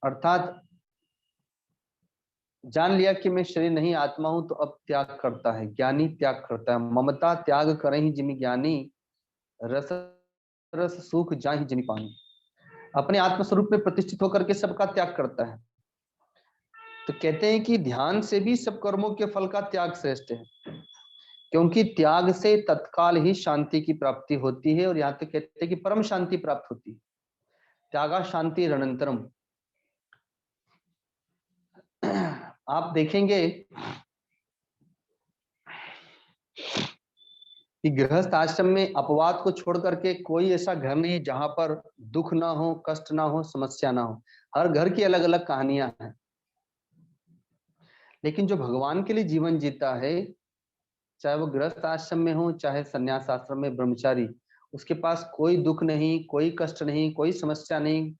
अर्थात जान लिया कि मैं शरीर नहीं, आत्मा हूं, तो अब त्याग करता है, ज्ञानी त्याग करता है। ममता त्याग करे ही जिमि ज्ञानी, रस रस सुख जाहि जिमि पानी। अपने आत्मस्वरूप में प्रतिष्ठित होकर के सबका त्याग करता है। तो कहते हैं कि ध्यान से भी सब कर्मों के फल का त्याग श्रेष्ठ है, क्योंकि त्याग से तत्काल ही शांति की प्राप्ति होती है। और यहाँ तक कहते हैं कि परम शांति प्राप्त होती है। त्यागा शांति रणंतरम। आप देखेंगे कि गृहस्थ आश्रम में अपवाद को छोड़ करके कोई ऐसा घर नहीं जहां पर दुख ना हो, कष्ट ना हो, समस्या ना हो। हर घर की अलग अलग कहानियां हैं। लेकिन जो भगवान के लिए जीवन जीता है, चाहे वो गृहस्थ आश्रम में हो, चाहे संन्यास आश्रम में ब्रह्मचारी, उसके पास कोई दुख नहीं, कोई कष्ट नहीं, कोई समस्या नहीं।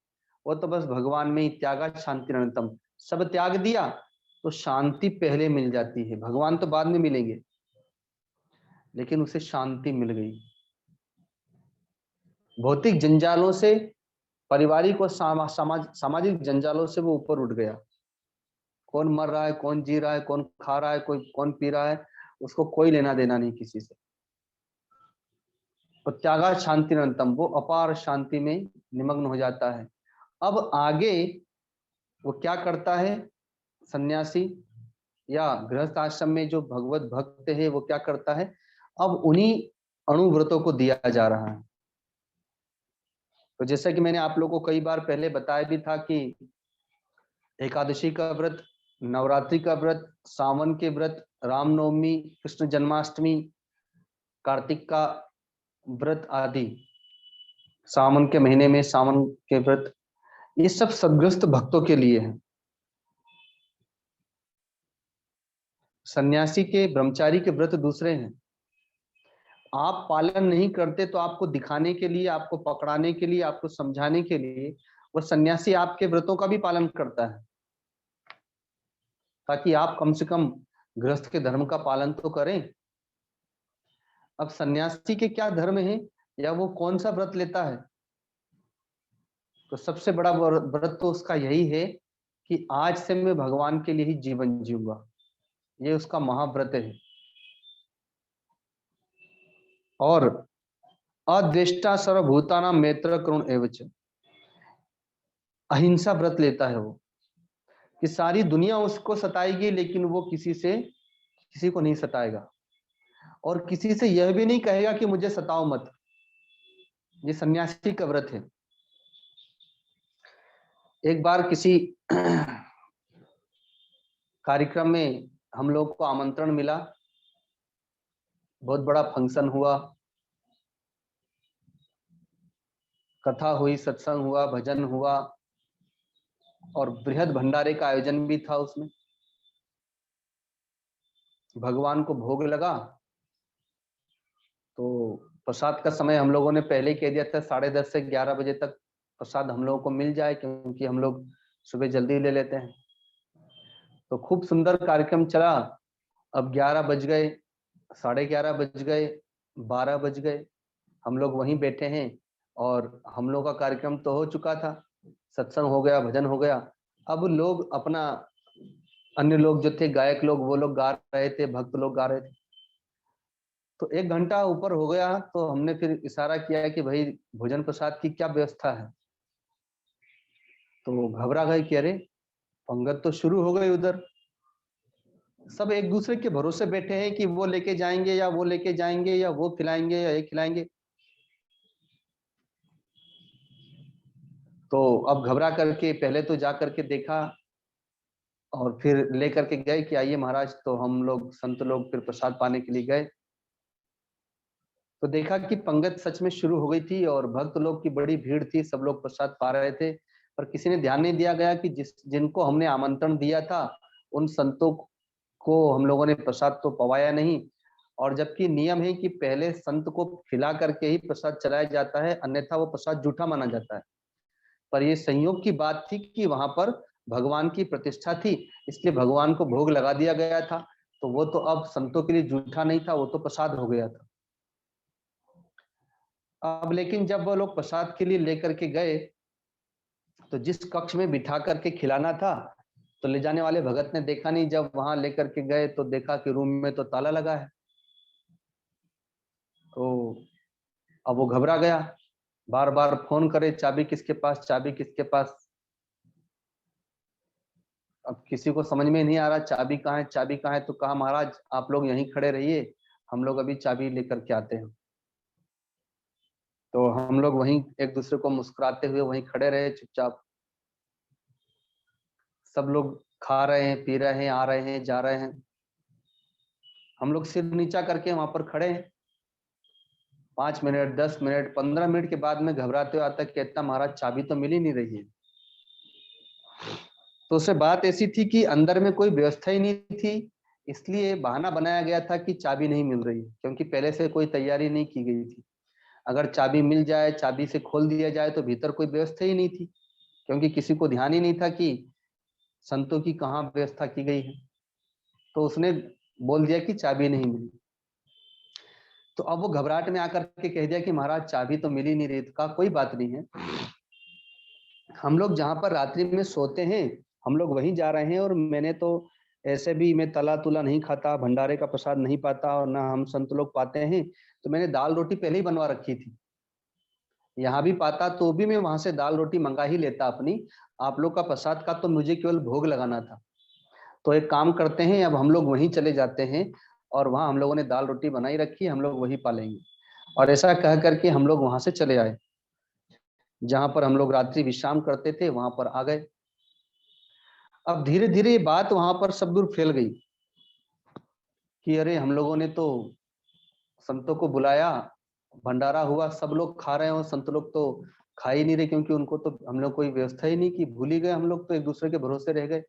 वो तो बस भगवान में ही त्यागा शांति अनंतम। सब त्याग दिया तो शांति पहले मिल जाती है, भगवान तो बाद में मिलेंगे, लेकिन उसे शांति मिल गई। भौतिक जंजालों से, पारिवारिक और सामाजिक जंजालों से वो ऊपर उठ गया। कौन मर रहा है, कौन जी रहा है, कौन खा रहा है, कोई कौन पी रहा है, उसको कोई लेना देना नहीं किसी से। तो त्यागा शांति अनंतम, वो अपार शांति में निमग्न हो जाता है। अब आगे वो क्या करता है सन्यासी? या गृहस्थ आश्रम में जो भगवत भक्त है वो क्या करता है, अब उन्हीं अणुव्रतों को दिया जा रहा है। तो जैसा कि मैंने आप लोगों को कई बार पहले बताया भी था कि एकादशी का व्रत, नवरात्रि का व्रत, सावन के व्रत, रामनवमी, कृष्ण जन्माष्टमी, कार्तिक का व्रत आदि, सावन के महीने में सावन के व्रत, ये सब सदग्रस्त भक्तों के लिए है। सन्यासी के, ब्रह्मचारी के व्रत दूसरे हैं। आप पालन नहीं करते तो आपको दिखाने के लिए, आपको पकड़ाने के लिए, आपको समझाने के लिए वो सन्यासी आपके व्रतों का भी पालन करता है, ताकि आप कम से कम गृहस्थ के धर्म का पालन तो करें। अब सन्यासी के क्या धर्म है या वो कौन सा व्रत लेता है, तो सबसे बड़ा व्रत तो उसका यही है कि आज से मैं भगवान के लिए ही जीवन जीऊंगा, ये उसका महाव्रत है। और अद्वेष्टा सर्वभूतानां मैत्र करुण एवच, अहिंसा व्रत लेता है वो, कि सारी दुनिया उसको सताएगी लेकिन वो किसी को नहीं सताएगा, और किसी से यह भी नहीं कहेगा कि मुझे सताओ मत। ये सन्यासी का व्रत है। एक बार किसी कार्यक्रम में हम लोग को आमंत्रण मिला, बहुत बड़ा फंक्शन हुआ, कथा हुई, सत्संग हुआ, भजन हुआ और बृहद भंडारे का आयोजन भी था। उसमें भगवान को भोग लगा, तो प्रसाद का समय हम लोगों ने पहले ही कह दिया था 10:30 से 11 बजे तक प्रसाद हम लोगों को मिल जाए, क्योंकि हम लोग सुबह जल्दी ले लेते हैं। तो खूब सुंदर कार्यक्रम चला। अब 11 बज गए, 11:30 बज गए, 12 बज गए, हम लोग वहीं बैठे हैं और हम लोग का कार्यक्रम तो हो चुका था, सत्संग हो गया, भजन हो गया। अब लोग अपना, अन्य लोग जो थे गायक लोग, वो लोग गा रहे थे, भक्त लोग गा रहे थे। तो 1 घंटा ऊपर हो गया, तो हमने फिर इशारा किया कि भाई भोजन प्रसाद की क्या व्यवस्था है। तो घबरा गए कि अरे पंगत तो शुरू हो गई उधर, सब एक दूसरे के भरोसे बैठे हैं कि वो लेके जाएंगे या वो लेके जाएंगे, या वो खिलाएंगे या ये खिलाएंगे। तो अब घबरा करके पहले तो जा करके देखा और फिर लेकर के गए कि आइए महाराज। तो हम लोग संत लोग फिर प्रसाद पाने के लिए गए, तो देखा कि पंगत सच में शुरू हो गई थी और भक्त लोग की बड़ी भीड़ थी, सब लोग प्रसाद पा रहे थे। पर किसी ने ध्यान नहीं दिया गया कि जिनको हमने आमंत्रण दिया था उन संतों को हम लोगों ने प्रसाद तो पवाया नहीं। और जबकि नियम है कि पहले संत को खिला करके ही प्रसाद चलाया जाता है, अन्यथा वो प्रसाद जूठा माना जाता है। पर ये संयोग की बात थी कि वहां पर भगवान की प्रतिष्ठा थी, इसलिए भगवान को भोग लगा दिया गया था। तो वो तो अब संतों के लिए जूठा नहीं था, वो तो प्रसाद हो गया था। अब लेकिन जब वो लोग प्रसाद के लिए लेकर के गए, तो जिस कक्ष में बिठा करके खिलाना था, तो ले जाने वाले भगत ने देखा नहीं। जब वहां लेकर के गए तो देखा कि रूम में तो ताला लगा है। तो अब वो घबरा गया, बार बार फोन करे, चाबी किसके पास, चाबी किसके पास। अब किसी को समझ में नहीं आ रहा चाबी कहाँ है, चाबी कहाँ है। तो कहा महाराज आप लोग यहीं खड़े रहिए, हम लोग अभी चाबी लेकर के आते हैं। तो हम लोग वहीं एक दूसरे को मुस्कुराते हुए वहीं खड़े रहे चुपचाप। सब लोग खा रहे हैं, पी रहे हैं, आ रहे हैं, जा रहे हैं। हम लोग सिर नीचा करके वहां पर खड़े हैं। 5 मिनट, 10 मिनट, 15 मिनट के बाद में घबराते हुए आता कहता महाराज चाबी तो मिल ही नहीं रही है। तो उससे बात ऐसी थी कि अंदर में कोई व्यवस्था ही नहीं थी, इसलिए बहाना बनाया गया था कि चाबी नहीं मिल रही, क्योंकि पहले से कोई तैयारी नहीं की गई थी। अगर चाबी मिल जाए, चाबी से खोल दिया जाए, तो भीतर कोई व्यवस्था ही नहीं थी, क्योंकि किसी को ध्यान ही नहीं था कि संतों की कहाँ व्यवस्था की गई है। तो उसने बोल दिया कि चाबी नहीं मिली। तो अब वो घबराहट में आकर के कह दिया कि महाराज चाबी तो मिली नहीं रही। तो कहा कोई बात नहीं है, हम लोग जहाँ पर रात्रि में सोते हैं हम लोग वहीं जा रहे हैं, और मैंने तो ऐसे भी मैं तला तुला नहीं खाता, भंडारे का प्रसाद नहीं पाता और ना हम संत लोग पाते हैं, तो मैंने दाल रोटी पहले ही बनवा रखी थी। यहाँ भी पाता तो भी मैं वहां से दाल रोटी मंगा ही लेता अपनी, आप लोग का प्रसाद का तो मुझे केवल भोग लगाना था। तो एक काम करते हैं, अब हम लोग वहीं चले जाते हैं और वहां हम लोगों ने दाल रोटी बनाई रखी है, हम लोग वहीं पालेंगे। और ऐसा कह करके हम लोग वहां से चले आए, जहां पर हम लोग रात्रि विश्राम करते थे वहां पर आ गए। अब धीरे धीरे बात वहां पर सब दूर फैल गई कि अरे हम लोगों ने तो संतों को बुलाया, भंडारा हुआ, सब लोग खा रहे हो, संत लोग तो खा ही नहीं रहे, क्योंकि उनको तो हम लोग कोई व्यवस्था ही नहीं की, भूल ही गए हम लोग, तो एक दूसरे के भरोसे रह गए।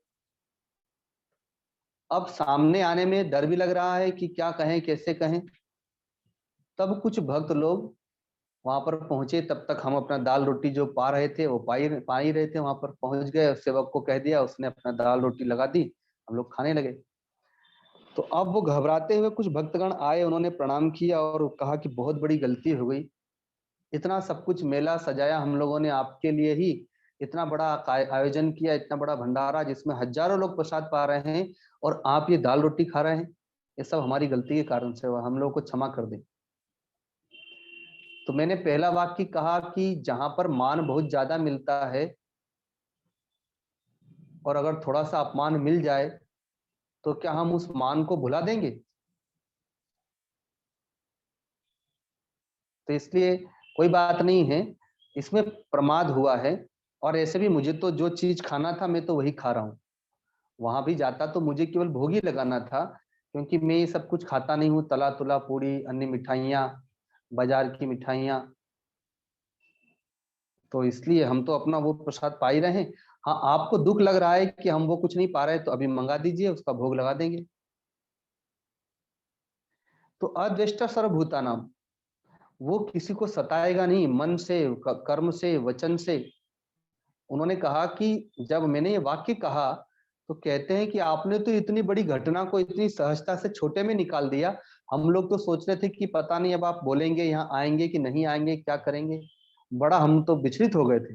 अब सामने आने में डर भी लग रहा है कि क्या कहें, कैसे कहें। तब कुछ भक्त लोग वहां पर पहुंचे, तब तक हम अपना दाल रोटी जो पा रहे थे वो पा ही रहे थे, वहां पर पहुंच गए, सेवक को कह दिया, उसने अपना दाल रोटी लगा दी, हम लोग खाने लगे। तो अब वो घबराते हुए कुछ भक्तगण आए, उन्होंने प्रणाम किया और कहा कि बहुत बड़ी गलती हो गई, इतना सब कुछ मेला सजाया हम लोगों ने आपके लिए ही, इतना बड़ा आयोजन किया, इतना बड़ा भंडारा जिसमें हजारों लोग प्रसाद पा रहे हैं, और आप ये दाल रोटी खा रहे हैं, ये सब हमारी गलती के कारण से हुआ, हम लोग को क्षमा कर दें। तो मैंने पहला वाक्य कहा कि जहां पर मान बहुत ज्यादा मिलता है और अगर थोड़ा सा अपमान मिल जाए तो क्या हम उस मान को भुला देंगे? तो इसलिए कोई बात नहीं है, इसमें प्रमाद हुआ है। और ऐसे भी मुझे तो जो चीज खाना था मैं तो वही खा रहा हूँ, वहां भी जाता तो मुझे केवल भोग ही लगाना था, क्योंकि मैं ये सब कुछ खाता नहीं हूँ, तला तुला पूड़ी, अन्य मिठाइयाँ, बाजार की मिठाइयाँ, तो इसलिए हम तो अपना वो प्रसाद पा ही रहे हैं। हाँ, आपको दुख लग रहा है कि हम वो कुछ नहीं पा रहे, तो अभी मंगा दीजिए, उसका भोग लगा देंगे। तो अद्वेष्टा सर्वभूतानाम, वो किसी को सताएगा नहीं, मन से, कर्म से, वचन से। उन्होंने कहा कि जब मैंने ये वाक्य कहा तो कहते हैं कि आपने तो इतनी बड़ी घटना को इतनी सहजता से छोटे में निकाल दिया, हम लोग तो सोच रहे थे कि पता नहीं अब आप बोलेंगे, यहाँ आएंगे कि नहीं आएंगे, क्या करेंगे, बड़ा हम तो विचलित हो गए थे,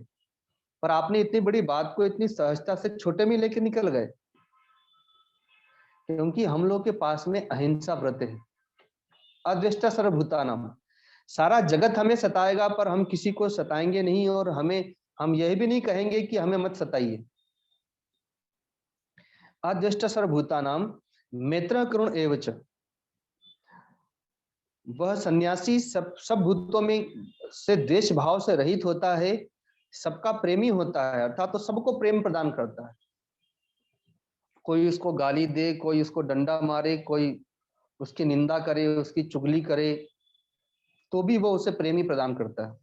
पर आपने इतनी बड़ी बात को इतनी सहजता से छोटे में लेके निकल गए। क्योंकि हम लोग के पास में अहिंसा व्रत है, अद्वेष्टा सर्वभूतानाम, सारा जगत हमें सताएगा पर हम किसी को सताएंगे नहीं, और हम यह भी नहीं कहेंगे कि हमें मत सताइए। अद्वेष्टा सर्वभूतानाम मैत्र करुण एवच, वह सन्यासी सब भूतों में से द्वेष भाव से रहित होता है, सबका प्रेमी होता है, अर्थात तो सबको प्रेम प्रदान करता है। कोई उसको गाली दे, कोई उसको डंडा मारे, कोई उसकी निंदा करे, उसकी चुगली करे, तो भी वो उसे प्रेमी प्रदान करता है।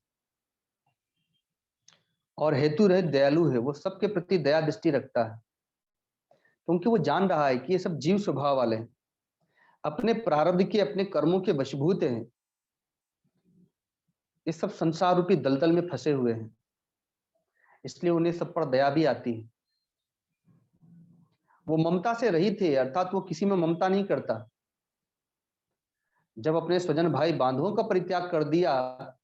और हेतु रहित दयालु है, वो सबके प्रति दया दृष्टि रखता है, क्योंकि वो जान रहा है कि ये सब जीव स्वभाव वाले हैं, अपने प्रारब्ध के, अपने कर्मों के वशीभूत हैं, ये सब संसार रूपी दलदल में फंसे हुए हैं, इसलिए उन्हें सब पर दया भी आती है। वो ममता से रहित है, अर्थात वो किसी में ममता नहीं करता। जब अपने स्वजन भाई बांधवों का परित्याग कर दिया,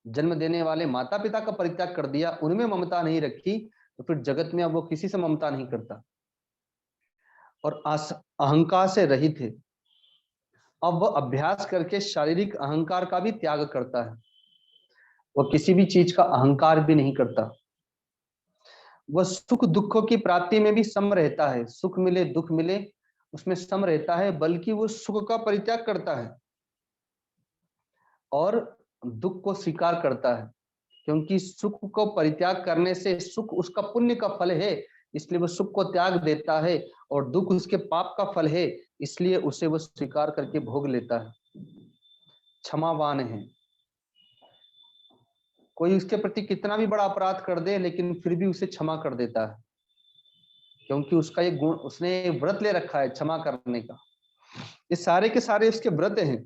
जन्म देने वाले माता पिता का परित्याग कर दिया, उनमें ममता नहीं रखी, तो फिर जगत में अब वो किसी से ममता नहीं करता। और अहंकार से रहित है, अब वह अभ्यास करके शारीरिक अहंकार का भी त्याग करता है, वह किसी भी चीज का अहंकार भी नहीं करता। वह सुख दुखों की प्राप्ति में भी सम रहता है, सुख मिले दुख मिले उसमें सम रहता है, बल्कि वो सुख का परित्याग करता है और दुख को स्वीकार करता है, क्योंकि सुख को परित्याग करने से सुख उसका पुण्य का फल है, इसलिए वो सुख को त्याग देता है, और दुख उसके पाप का फल है, इसलिए उसे वो स्वीकार करके भोग लेता है। क्षमावान है, कोई उसके प्रति कितना भी बड़ा अपराध कर दे लेकिन फिर भी उसे क्षमा कर देता है, क्योंकि उसका ये गुण, उसने व्रत ले रखा है क्षमा करने का। ये सारे के सारे उसके व्रत हैं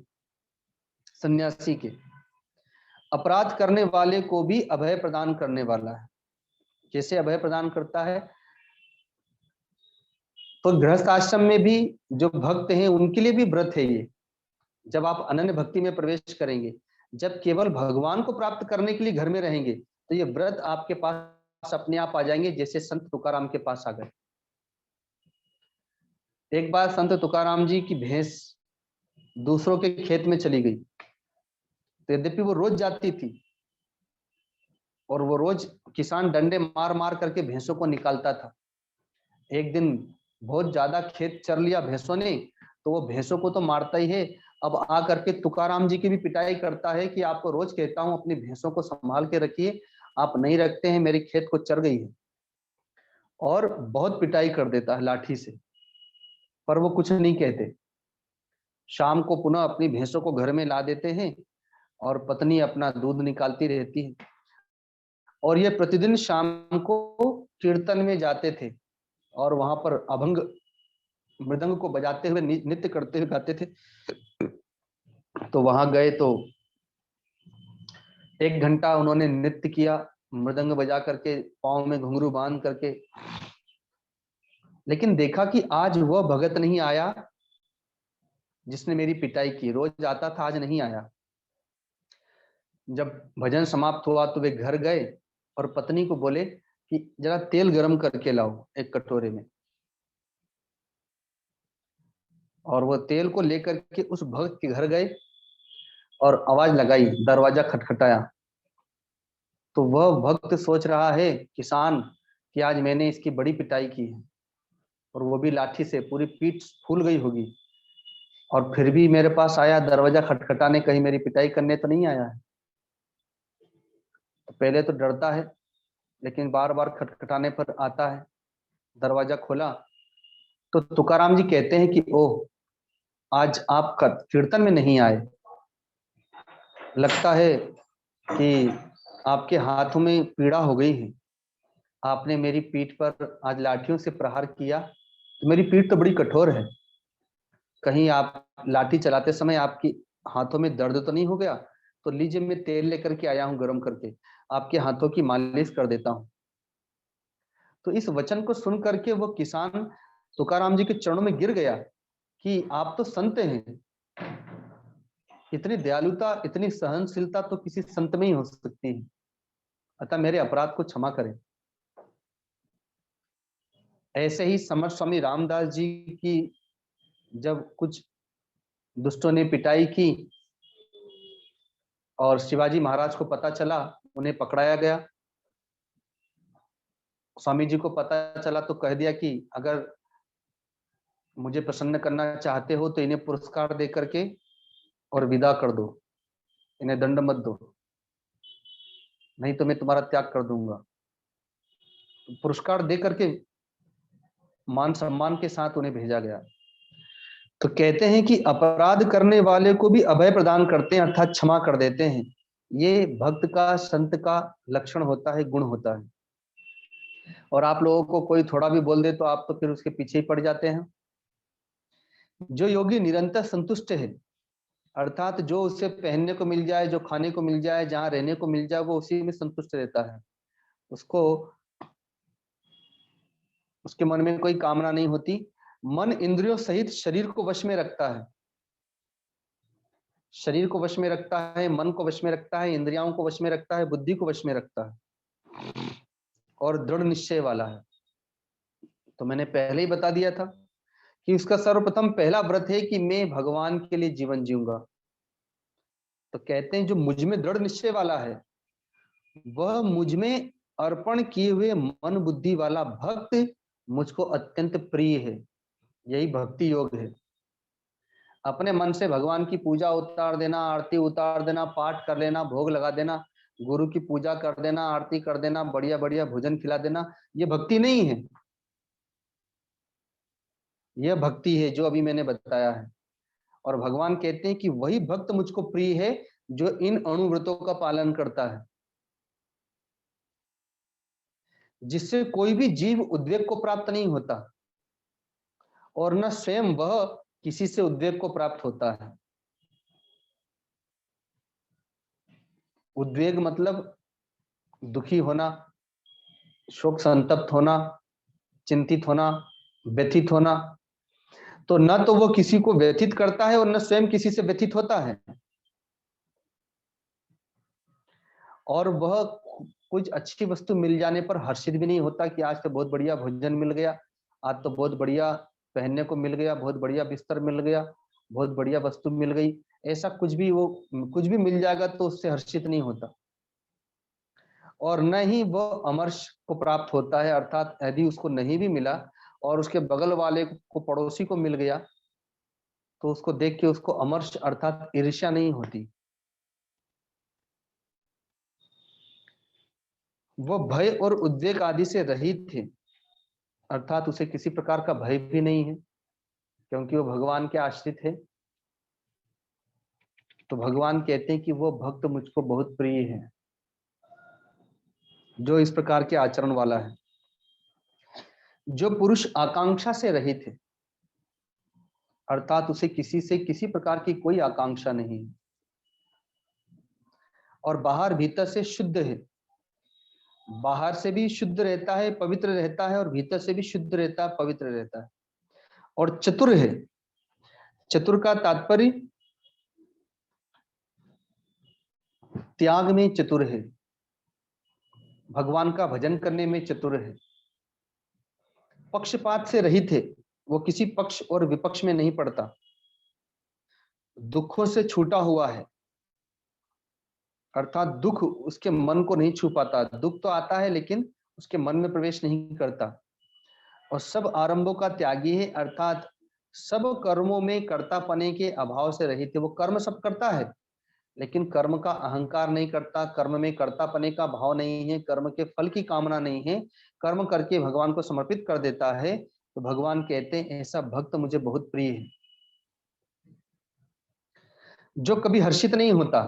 सन्यासी के। अपराध करने वाले को भी अभय प्रदान करने वाला है। कैसे अभय प्रदान करता है? तो गृहस्थ आश्रम में भी जो भक्त हैं उनके लिए भी व्रत है ये। जब आप अनन्य भक्ति में प्रवेश करेंगे, जब केवल भगवान को प्राप्त करने के लिए घर में रहेंगे, तो ये व्रत आपके पास अपने आप आ जाएंगे, जैसे संत तुकाराम के पास आ गए। एक बार संत तुकाराम जी की भैंस दूसरों के खेत में चली गई, तो यद्यपि वो रोज जाती थी और वो रोज किसान डंडे मार मार करके भैंसों को निकालता था, एक दिन बहुत ज्यादा खेत चर लिया भैंसों ने, तो वो भैंसों को तो मारता ही है, अब आ करके तुकाराम जी की भी पिटाई करता है कि आपको रोज कहता हूं अपनी भैंसों को संभाल के रखिए, आप नहीं रखते हैं, मेरी खेत को चर गई है। और बहुत पिटाई कर देता है लाठी से, पर वो कुछ नहीं कहते। शाम को पुनः अपनी भैंसों को घर में ला देते हैं और पत्नी अपना दूध निकालती रहती है। और ये प्रतिदिन शाम को कीर्तन में जाते थे और वहां पर अभंग मृदंग को बजाते हुए नृत्य करते हुए गाते थे। तो वहां गए तो 1 घंटा उन्होंने नृत्य किया, मृदंग बजा करके, पाँव में घुंघरू बांध करके। लेकिन देखा कि आज वह भगत नहीं आया जिसने मेरी पिटाई की, रोज आता था, आज नहीं आया। जब भजन समाप्त हुआ तो वे घर गए और पत्नी को बोले कि जरा तेल गरम करके लाओ एक कटोरे में। और वो तेल को लेकर के उस भक्त के घर गए और आवाज लगाई, दरवाजा खटखटाया। तो वह भक्त सोच रहा है किसान कि आज मैंने इसकी बड़ी पिटाई की है, और वो भी लाठी से, पूरी पीठ फूल गई होगी, और फिर भी मेरे पास आया दरवाजा खटखटाने, कहीं मेरी पिटाई करने तो नहीं आया है। तो पहले तो डरता है, लेकिन बार बार खटखटाने पर आता है। दरवाजा खोला तो तुकाराम जी कहते हैं कि ओह, आज आप कीर्तन में नहीं आए, लगता है कि आपके हाथों में पीड़ा हो गई है, आपने मेरी पीठ पर आज लाठियों से प्रहार किया, तो मेरी पीठ तो बड़ी कठोर है, कहीं आप लाठी चलाते समय आपकी हाथों में दर्द तो नहीं हो गया? तो लीजिए, मैं तेल लेकर के आया हूं गरम करके, आपके हाथों की मालिश कर देता हूं। तो इस वचन को सुन करके वो किसान तुकाराम जी के चरणों में गिर गया कि आप तो संत हैं, इतनी दयालुता, इतनी सहनशीलता तो किसी संत में ही हो सकती है, अतः मेरे अपराध को क्षमा करें। ऐसे ही समर्थ स्वामी रामदास जी की जब कुछ दुष्टों ने पिटाई की और शिवाजी महाराज को पता चला, उन्हें पकड़ाया गया। स्वामी जी को पता चला तो कह दिया कि अगर मुझे प्रसन्न करना चाहते हो तो इन्हें पुरस्कार दे करके और विदा कर दो, इन्हें दंड मत दो, नहीं तो मैं तुम्हारा त्याग कर दूंगा। तो पुरस्कार दे करके मान सम्मान के साथ उन्हें भेजा गया। तो कहते हैं कि अपराध करने वाले को भी अभय प्रदान करते हैं, अर्थात क्षमा कर देते हैं। ये भक्त का, संत का लक्षण होता है, गुण होता है। और आप लोगों को कोई थोड़ा भी बोल दे तो आप तो फिर उसके पीछे ही पड़ जाते हैं। जो योगी निरंतर संतुष्ट है, अर्थात जो उसे पहनने को मिल जाए, जो खाने को मिल जाए, जहां रहने को मिल जाए, वो उसी में संतुष्ट रहता है। उसको, उसके मन में कोई कामना नहीं होती। मन इंद्रियों सहित शरीर को वश में रखता है, शरीर को वश में रखता है, मन को वश में रखता है, इंद्रियों को वश में रखता है, बुद्धि को वश में रखता है, और दृढ़ निश्चय वाला है। तो मैंने पहले ही बता दिया था कि उसका सर्वप्रथम पहला व्रत है कि मैं भगवान के लिए जीवन जीऊंगा। तो कहते हैं जो मुझ में दृढ़ निश्चय वाला है, वह मुझ में अर्पण किए हुए मन बुद्धि वाला भक्त मुझको अत्यंत प्रिय है। यही भक्ति योग है। अपने मन से भगवान की पूजा उतार देना, आरती उतार देना, पाठ कर लेना, भोग लगा देना, गुरु की पूजा कर देना, आरती कर देना, बढ़िया बढ़िया भोजन खिला देना, ये भक्ति नहीं है। यह भक्ति है जो अभी मैंने बताया है। और भगवान कहते हैं कि वही भक्त मुझको प्रिय है जो इन अणुव्रतों का पालन करता है, जिससे कोई भी जीव उद्वेग को प्राप्त नहीं होता और न स्वयं वह किसी से उद्वेग को प्राप्त होता है। उद्वेग मतलब दुखी होना, शोक संतप्त होना, चिंतित होना, व्यथित होना। तो न तो वो किसी को व्यथित करता है और न स्वयं किसी से व्यथित होता है। और वह कुछ अच्छी वस्तु मिल जाने पर हर्षित भी नहीं होता कि आज तो बहुत बढ़िया भोजन मिल गया, आज तो बहुत बढ़िया पहनने को मिल गया, बहुत बढ़िया बिस्तर मिल गया, बहुत बढ़िया वस्तु मिल गई। ऐसा कुछ भी, वो कुछ भी मिल जाएगा तो उससे हर्षित नहीं होता। और न ही वह अमर्ष को प्राप्त होता है, अर्थात यदि उसको नहीं भी मिला और उसके बगल वाले को, पड़ोसी को मिल गया, तो उसको देख के उसको अमर्ष अर्थात ईर्ष्या नहीं होती। वो भय और उद्वेग आदि से रहित थे, अर्थात उसे किसी प्रकार का भय भी नहीं है, क्योंकि वो भगवान के आश्रित है। तो भगवान कहते हैं कि वो भक्त मुझको बहुत प्रिय है, जो इस प्रकार के आचरण वाला है। जो पुरुष आकांक्षा से रहित है, अर्थात उसे किसी से किसी प्रकार की कोई आकांक्षा नहीं है, और बाहर भीतर से शुद्ध है, बाहर से भी शुद्ध रहता है, पवित्र रहता है, और भीतर से भी शुद्ध रहता है, पवित्र रहता है, और चतुर है। चतुर का तात्पर्य त्याग में चतुर है, भगवान का भजन करने में चतुर है, पक्षपात से रहित है, वो किसी पक्ष और विपक्ष में नहीं पड़ता, दुखों से छूटा हुआ है, अर्थात दुख उसके मन को नहीं छू पाता, दुख तो आता है लेकिन उसके मन में प्रवेश नहीं करता, और सब आरंभों का त्यागी है, अर्थात सब कर्मों में कर्तापने के अभाव से रहित है। वो कर्म सब करता है, लेकिन कर्म का अहंकार नहीं करता, कर्म में कर्तापने का भाव नहीं है, कर्म के फल की कामना नहीं है, कर्म करके भगवान को समर्पित कर देता है। तो भगवान कहते हैं ऐसा भक्त मुझे बहुत प्रिय है, जो कभी हर्षित नहीं होता,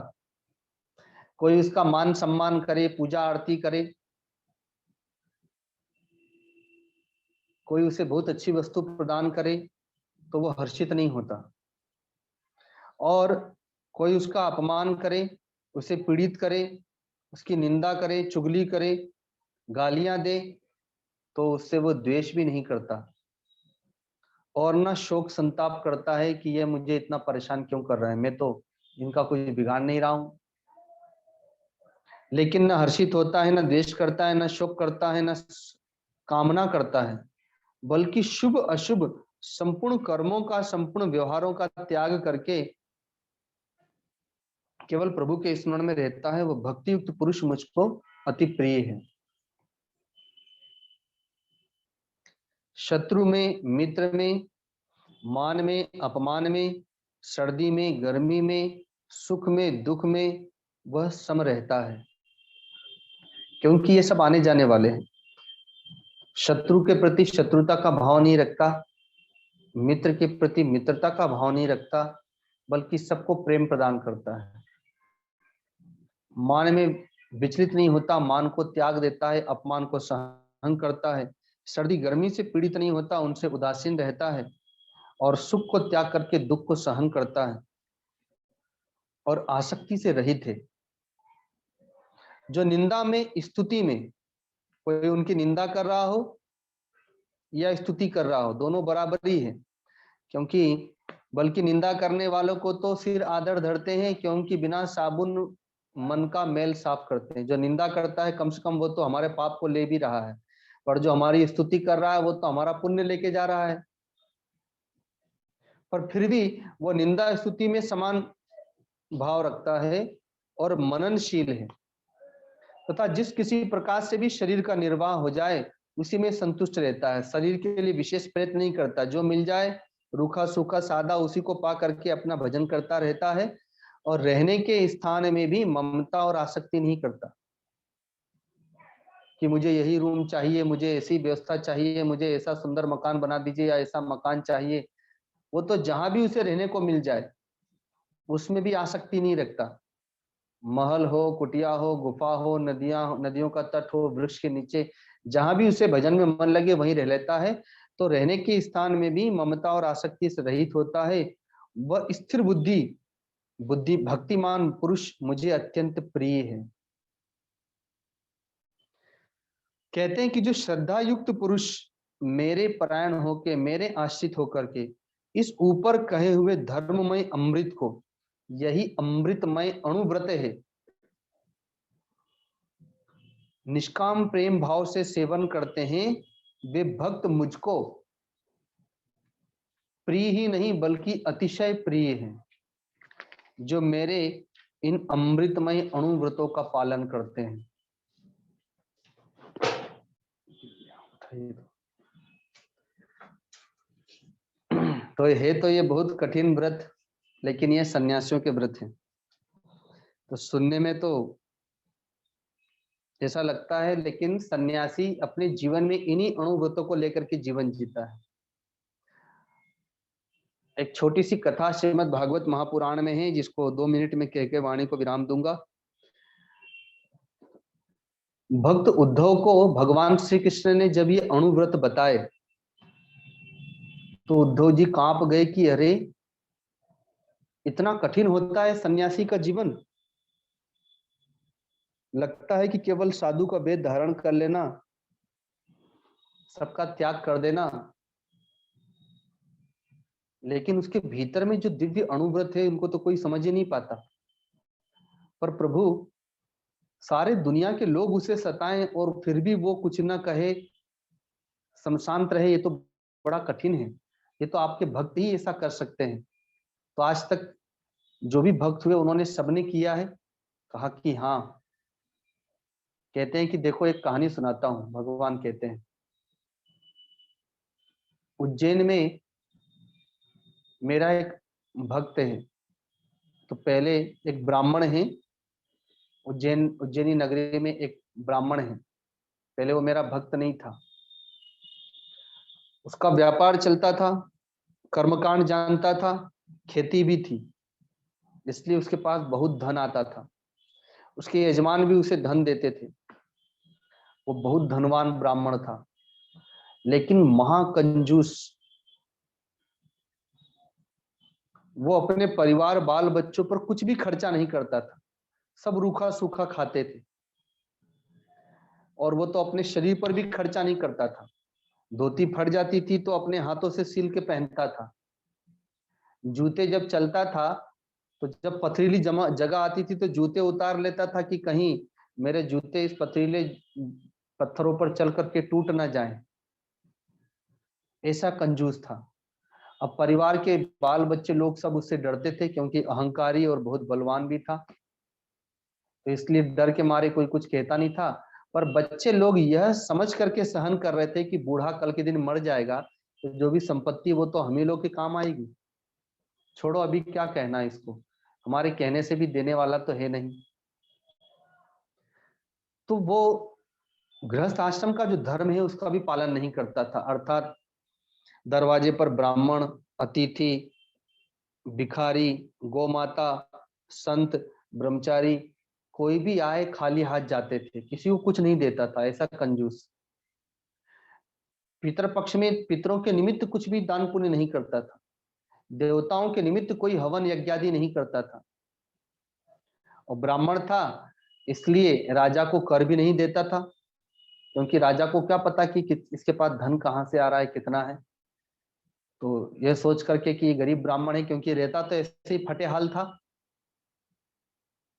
कोई उसका मान सम्मान करे, पूजा आरती करे, कोई उसे बहुत अच्छी वस्तु प्रदान करे तो वो हर्षित नहीं होता, और कोई उसका अपमान करे, उसे पीड़ित करे, उसकी निंदा करे, चुगली करे, गालियां दे, तो उससे वो द्वेष भी नहीं करता, और ना शोक संताप करता है कि ये मुझे इतना परेशान क्यों कर रहा है, मैं तो इनका कोई बिगाड़ नहीं रहा हूं। लेकिन ना हर्षित होता है, ना द्वेष करता है, ना शोक करता है, ना कामना करता है, बल्कि शुभ अशुभ संपूर्ण कर्मों का, संपूर्ण व्यवहारों का त्याग करके केवल प्रभु के स्मरण में रहता है। वो भक्ति युक्त पुरुष मुझको अति प्रिय है। शत्रु में, मित्र में, मान में, अपमान में, सर्दी में, गर्मी में, सुख में, दुख में वह सम रहता है, क्योंकि ये सब आने जाने वाले हैं। शत्रु के प्रति शत्रुता का भाव नहीं रखता, मित्र के प्रति मित्रता का भाव नहीं रखता, बल्कि सबको प्रेम प्रदान करता है। मान में विचलित नहीं होता, मान को त्याग देता है, अपमान को सहन करता है, सर्दी गर्मी से पीड़ित नहीं होता, उनसे उदासीन रहता है, और सुख को त्याग करके दुख को सहन करता है, और आसक्ति से रहित है। जो निंदा में, स्तुति में, कोई उनकी निंदा कर रहा हो या स्तुति कर रहा हो, दोनों बराबर ही है, क्योंकि बल्कि निंदा करने वालों को तो सिर आदर धरते हैं, क्योंकि बिना साबुन मन का मैल साफ करते हैं। जो निंदा करता है कम से कम वो तो हमारे पाप को ले भी रहा है, पर जो हमारी स्तुति कर रहा है वो तो हमारा पुण्य लेके जा रहा है। पर फिर भी वो निंदा स्तुति में समान भाव रखता है और मननशील है, तथा जिस किसी प्रकार से भी शरीर का निर्वाह हो जाए उसी में संतुष्ट रहता है, शरीर के लिए विशेष प्रयत्न नहीं करता, जो मिल जाए रूखा सूखा सादा उसी को पा करके अपना भजन करता रहता है, और रहने के स्थान में भी ममता और आसक्ति नहीं करता कि मुझे यही रूम चाहिए, मुझे ऐसी व्यवस्था चाहिए, मुझे ऐसा सुंदर मकान बना दीजिए या ऐसा मकान चाहिए। वो तो जहां भी उसे रहने को मिल जाए उसमें भी आसक्ति नहीं रखता, महल हो, कुटिया हो, गुफा हो, नदियों का तट हो, वृक्ष के नीचे, जहां भी उसे भजन में मन लगे वहीं रह लेता है। तो रहने के स्थान में भी ममता और आसक्ति से रहित होता है। वह स्थिर बुद्धि बुद्धि भक्तिमान पुरुष मुझे अत्यंत प्रिय है। कहते हैं कि जो श्रद्धा युक्त पुरुष मेरे परायण होके, मेरे आश्रित होकर के इस ऊपर कहे हुए धर्ममय अमृत को, यही अमृतमय अणुव्रत है, निष्काम प्रेम भाव से सेवन करते हैं, वे भक्त मुझको प्रिय ही नहीं बल्कि अतिशय प्रिय हैं, जो मेरे इन अमृतमय अणुव्रतों का पालन करते हैं। तो ये बहुत कठिन व्रत, लेकिन ये सन्यासियों के व्रत हैं। तो सुनने में तो ऐसा लगता है, लेकिन सन्यासी अपने जीवन में इन्हीं अणुव्रतों को लेकर के जीवन जीता है। एक छोटी सी कथा श्रीमद् भागवत महापुराण में है, जिसको 2 मिनट में कह के वाणी को विराम दूंगा। भक्त उद्धव को भगवान श्री कृष्ण ने जब ये अणुव्रत बताए तो उद्धव जी कांप गए कि अरे, इतना कठिन होता है सन्यासी का जीवन। लगता है कि केवल साधु का वेद धारण कर लेना, सबका त्याग कर देना, लेकिन उसके भीतर में जो दिव्य अणुव्रत है उनको तो कोई समझ ही नहीं पाता। पर प्रभु, सारे दुनिया के लोग उसे सताएं और फिर भी वो कुछ ना कहे, शांत रहे, ये तो बड़ा कठिन है। ये तो आपके भक्त ही ऐसा कर सकते हैं। तो आज तक जो भी भक्त हुए उन्होंने सबने किया है, कहा कि हाँ। कहते हैं कि देखो, एक कहानी सुनाता हूं। भगवान कहते हैं, उज्जैन में मेरा एक भक्त है। तो पहले एक ब्राह्मण है, उज्जैनी नगरी में एक ब्राह्मण है। पहले वो मेरा भक्त नहीं था। उसका व्यापार चलता था, कर्मकांड जानता था, खेती भी थी, इसलिए उसके पास बहुत धन आता था। उसके यजमान भी उसे धन देते थे। वो बहुत धनवान ब्राह्मण था, लेकिन महाकंजूस। वो अपने परिवार बाल बच्चों पर कुछ भी खर्चा नहीं करता था, सब रूखा सूखा खाते थे। और वो तो अपने शरीर पर भी खर्चा नहीं करता था। धोती फट जाती थी तो अपने हाथों से सिल के पहनता था। जूते जब चलता था तो जब पथरीली जगह आती थी तो जूते उतार लेता था कि कहीं मेरे जूते इस पथरीले पत्थरों पर चल करके टूट ना जाएं। ऐसा कंजूस था। अब परिवार के बाल बच्चे लोग सब उससे डरते थे, क्योंकि अहंकारी और बहुत बलवान भी था। तो इसलिए डर के मारे कोई कुछ कहता नहीं था। पर बच्चे लोग यह समझ करके सहन कर रहे थे कि बूढ़ा कल के दिन मर जाएगा, तो जो भी संपत्ति वो तो हम ही लोग के काम आएगी। छोड़ो, अभी क्या कहना है इसको, हमारे कहने से भी देने वाला तो है नहीं। तो वो गृहस्थ आश्रम का जो धर्म है उसका भी पालन नहीं करता था। अर्थात दरवाजे पर ब्राह्मण, अतिथि, भिखारी, गोमाता, संत, ब्रह्मचारी, कोई भी आए खाली हाथ जाते थे, किसी को कुछ नहीं देता था। ऐसा कंजूस। पितर पक्ष में पितरों के निमित्त कुछ भी दान पुण्य नहीं करता था। देवताओं के निमित्त कोई हवन यज्ञादि नहीं करता था। और ब्राह्मण था, इसलिए राजा को कर भी नहीं देता था, क्योंकि राजा को क्या पता कि इसके पास धन कहाँ से आ रहा है, कितना है। तो यह सोच करके कि ये गरीब ब्राह्मण है, क्योंकि रहता तो ऐसे ही फटे हाल था,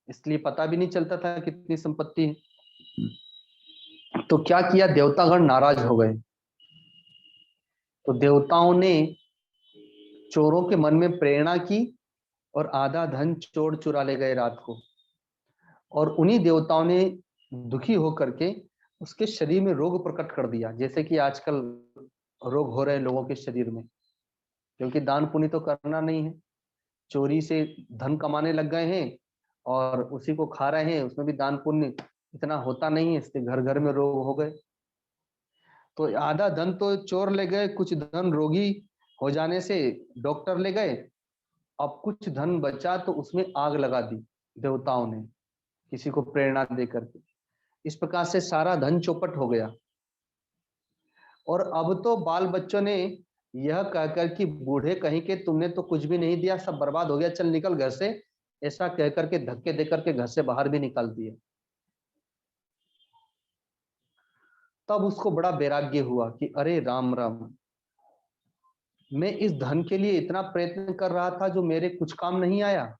इसलिए पता भी नहीं चलता था कितनी संपत्ति है। तो क्या किया, देवतागण नाराज हो गए। तो देवताओं ने चोरों के मन में प्रेरणा की और आधा धन चोर चुरा ले गए रात को। और उन्हीं देवताओं ने दुखी होकर के उसके शरीर में रोग प्रकट कर दिया, जैसे कि आजकल रोग हो रहे हैं लोगों के शरीर में। क्योंकि दान पुण्य तो करना नहीं है, चोरी से धन कमाने लग गए हैं और उसी को खा रहे हैं, उसमें भी दान पुण्य इतना होता नहीं है, इसलिए घर घर में रोग हो गए। तो आधा धन तो चोर ले गए, कुछ धन रोगी हो जाने से डॉक्टर ले गए। अब कुछ धन बचा तो उसमें आग लगा दी देवताओं ने, किसी को प्रेरणा दे करके। इस प्रकार से सारा धन चौपट हो गया। और अब तो बाल बच्चों ने यह कहकर कि बूढ़े कहीं के, तुमने तो कुछ भी नहीं दिया, सब बर्बाद हो गया, चल निकल घर से, ऐसा कहकर के धक्के देकर के घर से बाहर भी निकाल दिए। तब उसको बड़ा वैराग्य हुआ कि अरे राम राम, मैं इस धन के लिए इतना प्रयत्न कर रहा था जो मेरे कुछ काम नहीं आया।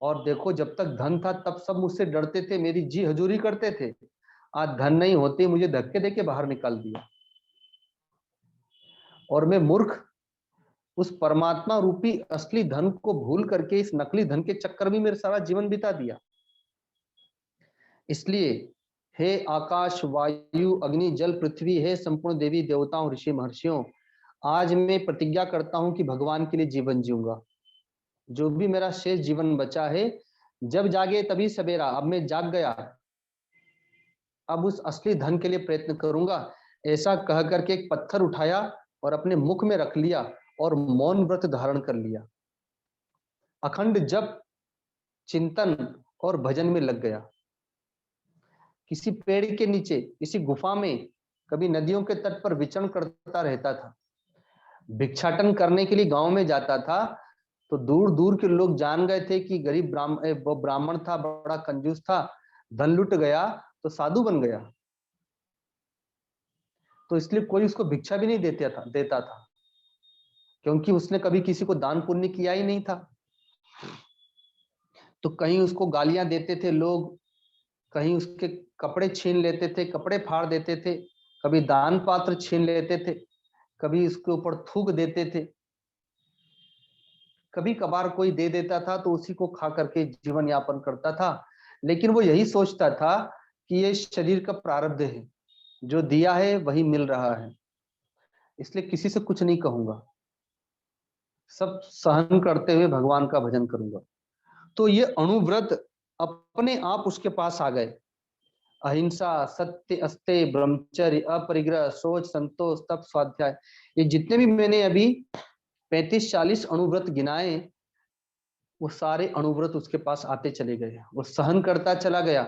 और देखो, जब तक धन था तब सब मुझसे डरते थे, मेरी जी हजूरी करते थे। आज धन नहीं होते मुझे धक्के देके बाहर निकाल दिया। और मैं मूर्ख उस परमात्मा रूपी असली धन को भूल करके इस नकली धन के चक्कर में मेरा सारा जीवन बिता दिया। इसलिए हे आकाश, वायु, अग्नि, जल, पृथ्वी, हे संपूर्ण देवी देवताओं, ऋषि महर्षियों, आज मैं प्रतिज्ञा करता हूं कि भगवान के लिए जीवन जीऊंगा। जो भी मेरा शेष जीवन बचा है, जब जागे तभी सवेरा, अब मैं जाग गया, अब उस असली धन के लिए प्रयत्न करूंगा। ऐसा कह करके एक पत्थर उठाया और अपने मुख में रख लिया और मौन व्रत धारण कर लिया। अखंड जप, चिंतन और भजन में लग गया। किसी पेड़ के नीचे, किसी गुफा में, कभी नदियों के तट पर विचरण करता रहता था। भिक्षाटन करने के लिए गांव में जाता था तो दूर दूर के लोग जान गए थे कि गरीब वो ब्राह्मण था, बड़ा कंजूस था, धन लुट गया तो साधु बन गया। तो इसलिए कोई उसको भिक्षा भी नहीं देता था, क्योंकि उसने कभी किसी को दान पुण्य किया ही नहीं था। तो कहीं उसको गालियां देते थे लोग, कहीं उसके कपड़े छीन लेते थे, कपड़े फाड़ देते थे, कभी दान पात्र छीन लेते थे, कभी उसके ऊपर थूक देते थे, कभी कभार कोई दे देता था तो उसी को खा करके जीवन यापन करता था। लेकिन वो यही सोचता था कि ये शरीर का प्रारब्ध है, जो दिया है वही मिल रहा है, इसलिए किसी से कुछ नहीं कहूंगा, सब सहन करते हुए भगवान का भजन करूंगा। तो ये अणुव्रत अपने आप उसके पास आ गए। अहिंसा, सत्य, अस्तेय, ब्रह्मचर्य, अपरिग्रह, सोच, संतोष, तप, स्वाध्याय, ये जितने भी मैंने अभी 35-40 अणुव्रत गिनाए, वो सारे अणुव्रत उसके पास आते चले गए। वो सहन करता चला गया।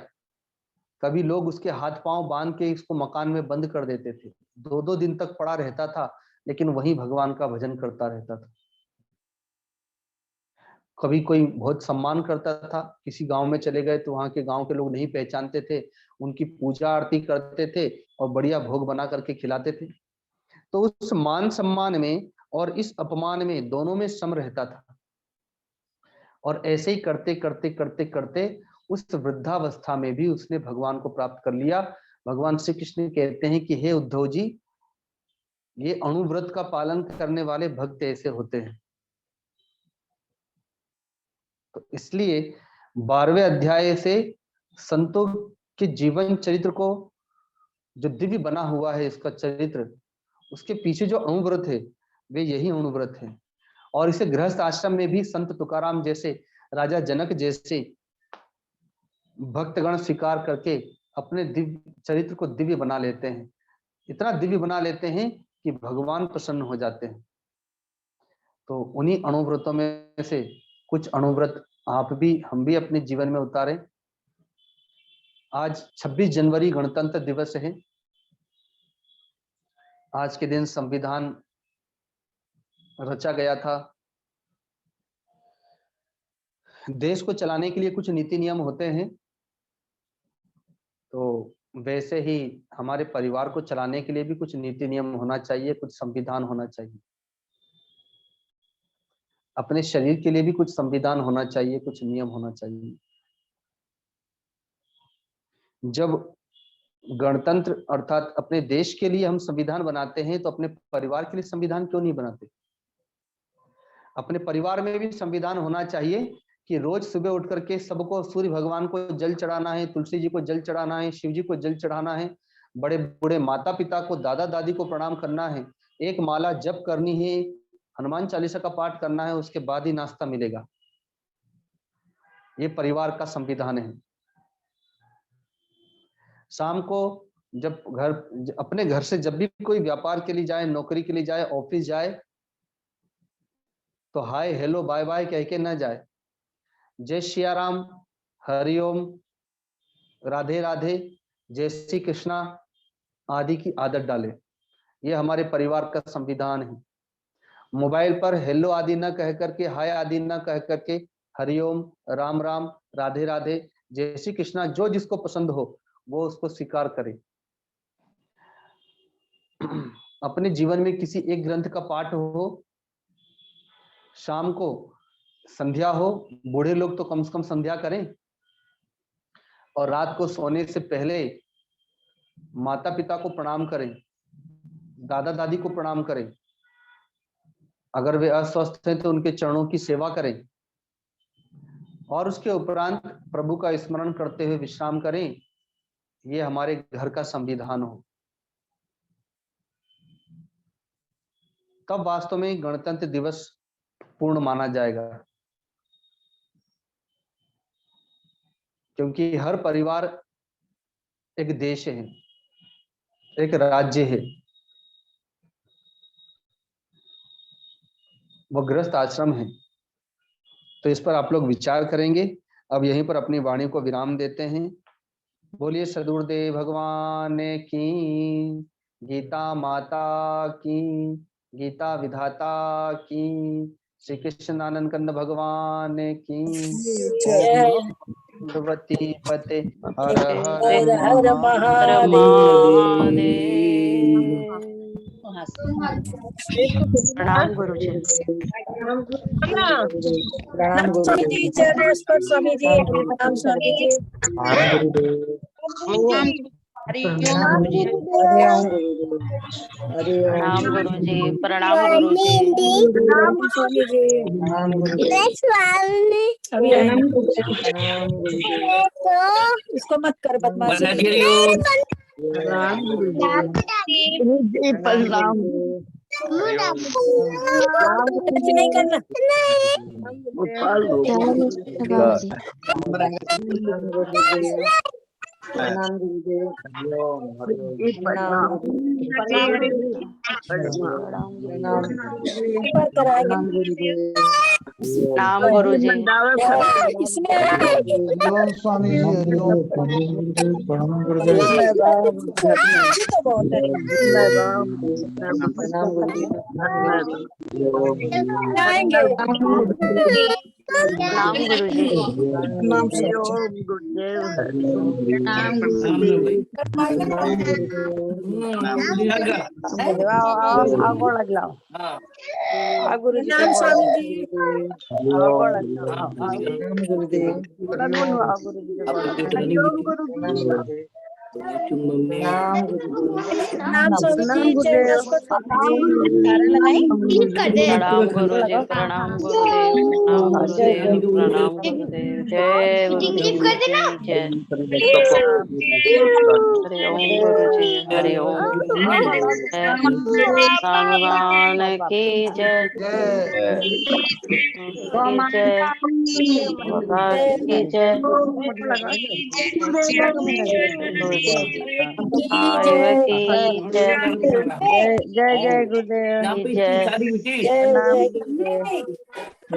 कभी लोग उसके हाथ पांव बांध के इसको मकान में बंद कर देते थे, 2-2 दिन तक पड़ा रहता था, लेकिन वही भगवान का भजन करता रहता था। कभी कोई बहुत सम्मान करता था, किसी गांव में चले गए तो वहां के गांव के लोग नहीं पहचानते थे, उनकी पूजा आरती करते थे और बढ़िया भोग बना करके खिलाते थे। तो उस मान सम्मान में और इस अपमान में, दोनों में सम रहता था। और ऐसे ही करते करते करते करते उस वृद्धावस्था में भी उसने भगवान को प्राप्त कर लिया। भगवान श्री कृष्ण कहते हैं कि हे उद्धव जी, ये अणुव्रत का पालन करने वाले भक्त ऐसे होते हैं। तो इसलिए 12वें अध्याय से संतों के जीवन चरित्र को, जो दिव्य बना हुआ है इसका चरित्र, उसके पीछे जो अणुव्रत है वे यही अणुव्रत है। और इसे गृहस्थ आश्रम में भी संत तुकाराम जैसे, राजा जनक जैसे भक्तगण स्वीकार करके अपने दिव्य चरित्र को दिव्य बना लेते हैं। इतना दिव्य बना लेते हैं कि भगवान प्रसन्न हो जाते हैं। तो उन्हीं अणुव्रतों में से कुछ अणुव्रत आप भी, हम भी अपने जीवन में उतारें। आज 26 जनवरी गणतंत्र दिवस है। आज के दिन संविधान रचा गया था। देश को चलाने के लिए कुछ नीति नियम होते हैं, तो वैसे ही हमारे परिवार को चलाने के लिए भी कुछ नीति नियम होना चाहिए, कुछ संविधान होना चाहिए। अपने शरीर के लिए भी कुछ संविधान होना चाहिए, कुछ नियम होना चाहिए। जब गणतंत्र अर्थात अपने देश के लिए हम संविधान बनाते हैं, तो अपने परिवार के लिए संविधान क्यों नहीं बनाते? अपने परिवार में भी संविधान होना चाहिए कि रोज सुबह उठ करके सबको सूर्य भगवान को जल चढ़ाना है, तुलसी जी को जल चढ़ाना है, शिव जी को जल चढ़ाना है, बड़े बूढ़े माता पिता को, दादा दादी को प्रणाम करना है, एक माला जप करनी है, हनुमान चालीसा का पाठ करना है, उसके बाद ही नाश्ता मिलेगा। ये परिवार का संविधान है। शाम को जब अपने घर से जब भी कोई व्यापार के लिए जाए, नौकरी के लिए जाए, ऑफिस जाए, तो हाय हेलो बाय बाय कह के न जाए। जय सिया राम, हरिओम, राधे राधे, जय श्री कृष्णा आदि की आदत डाले। ये हमारे परिवार का संविधान है। मोबाइल पर हेलो आदि न कह करके, हाय आदि न कह करके, हरिओम, राम राम, राधे राधे, जय श्री कृष्णा, जो जिसको पसंद हो वो उसको स्वीकार करे। अपने जीवन में किसी एक ग्रंथ का पाठ हो, शाम को संध्या हो, बूढ़े लोग तो कम से कम संध्या करें, और रात को सोने से पहले माता पिता को प्रणाम करें, दादा दादी को प्रणाम करें, अगर वे अस्वस्थ हैं तो उनके चरणों की सेवा करें, और उसके उपरांत प्रभु का स्मरण करते हुए विश्राम करें। ये हमारे घर का संविधान हो। तब वास्तव में गणतंत्र दिवस पूर्ण माना जाएगा। क्योंकि हर परिवार एक देश है, एक राज्य है, वो गृहस्थ आश्रम है। तो इस पर आप लोग विचार करेंगे। अब यहीं पर अपनी वाणी को विराम देते हैं। बोलिए सदगुरुदेव भगवान की, गीता माता की, गीता विधाता की, श्री कृष्ण आनंद कंद भगवान की। ओम पार्वती पते हर हर हर महादेव। प्रणाम गुरुजी। प्रणाम स्वामी जी, चरणेश्वर स्वामी जी, प्रणाम स्वामी जी। प्रणाम गुरुजी। हरि ओम गुरुदेव, हरि ओम प्रणाम गुरुजी। प्रणाम गुरुजी। प्रणाम स्वामी जी, प्रणाम गुरुदेव। अभी आए प्रणाम गुरुदेव। इसको मत कर बदमाशी। प्रणाम गुरुदेव, प्रणाम कुछ नहीं करना। प्रणाम गुरुदेव, प्रणाम प्रणाम गुरुदेव, प्रणाम गुरुजी। इसमें स्वामी जी, हरिओम। प्रणाम गुरुदेव। तो बहुत है। प्रणाम गुरुदेव, आएंगे। प्रणाम गुरुजी। प्रणाम गुरुदेव, प्रणाम गुरुदेव, प्रणाम स्वामी जी, प्रणाम गुरुदेव, प्रणाम स्वामी जी, चरणेश्वर स्वामी जी। नारा लगाई। प्रणाम गुरुजी। प्रणाम गुरुदेव। प्रणाम गुरुदेव। प्रणाम गुरुदेव। जय गुरुदेव की जय। हरि ओम गुरुजी। हरि ओम जय। भगवान की जय। की जय। बाबा की जय। आयव की जय। जय जय गुरुदेव, की जय। जय जय गुरुदेव।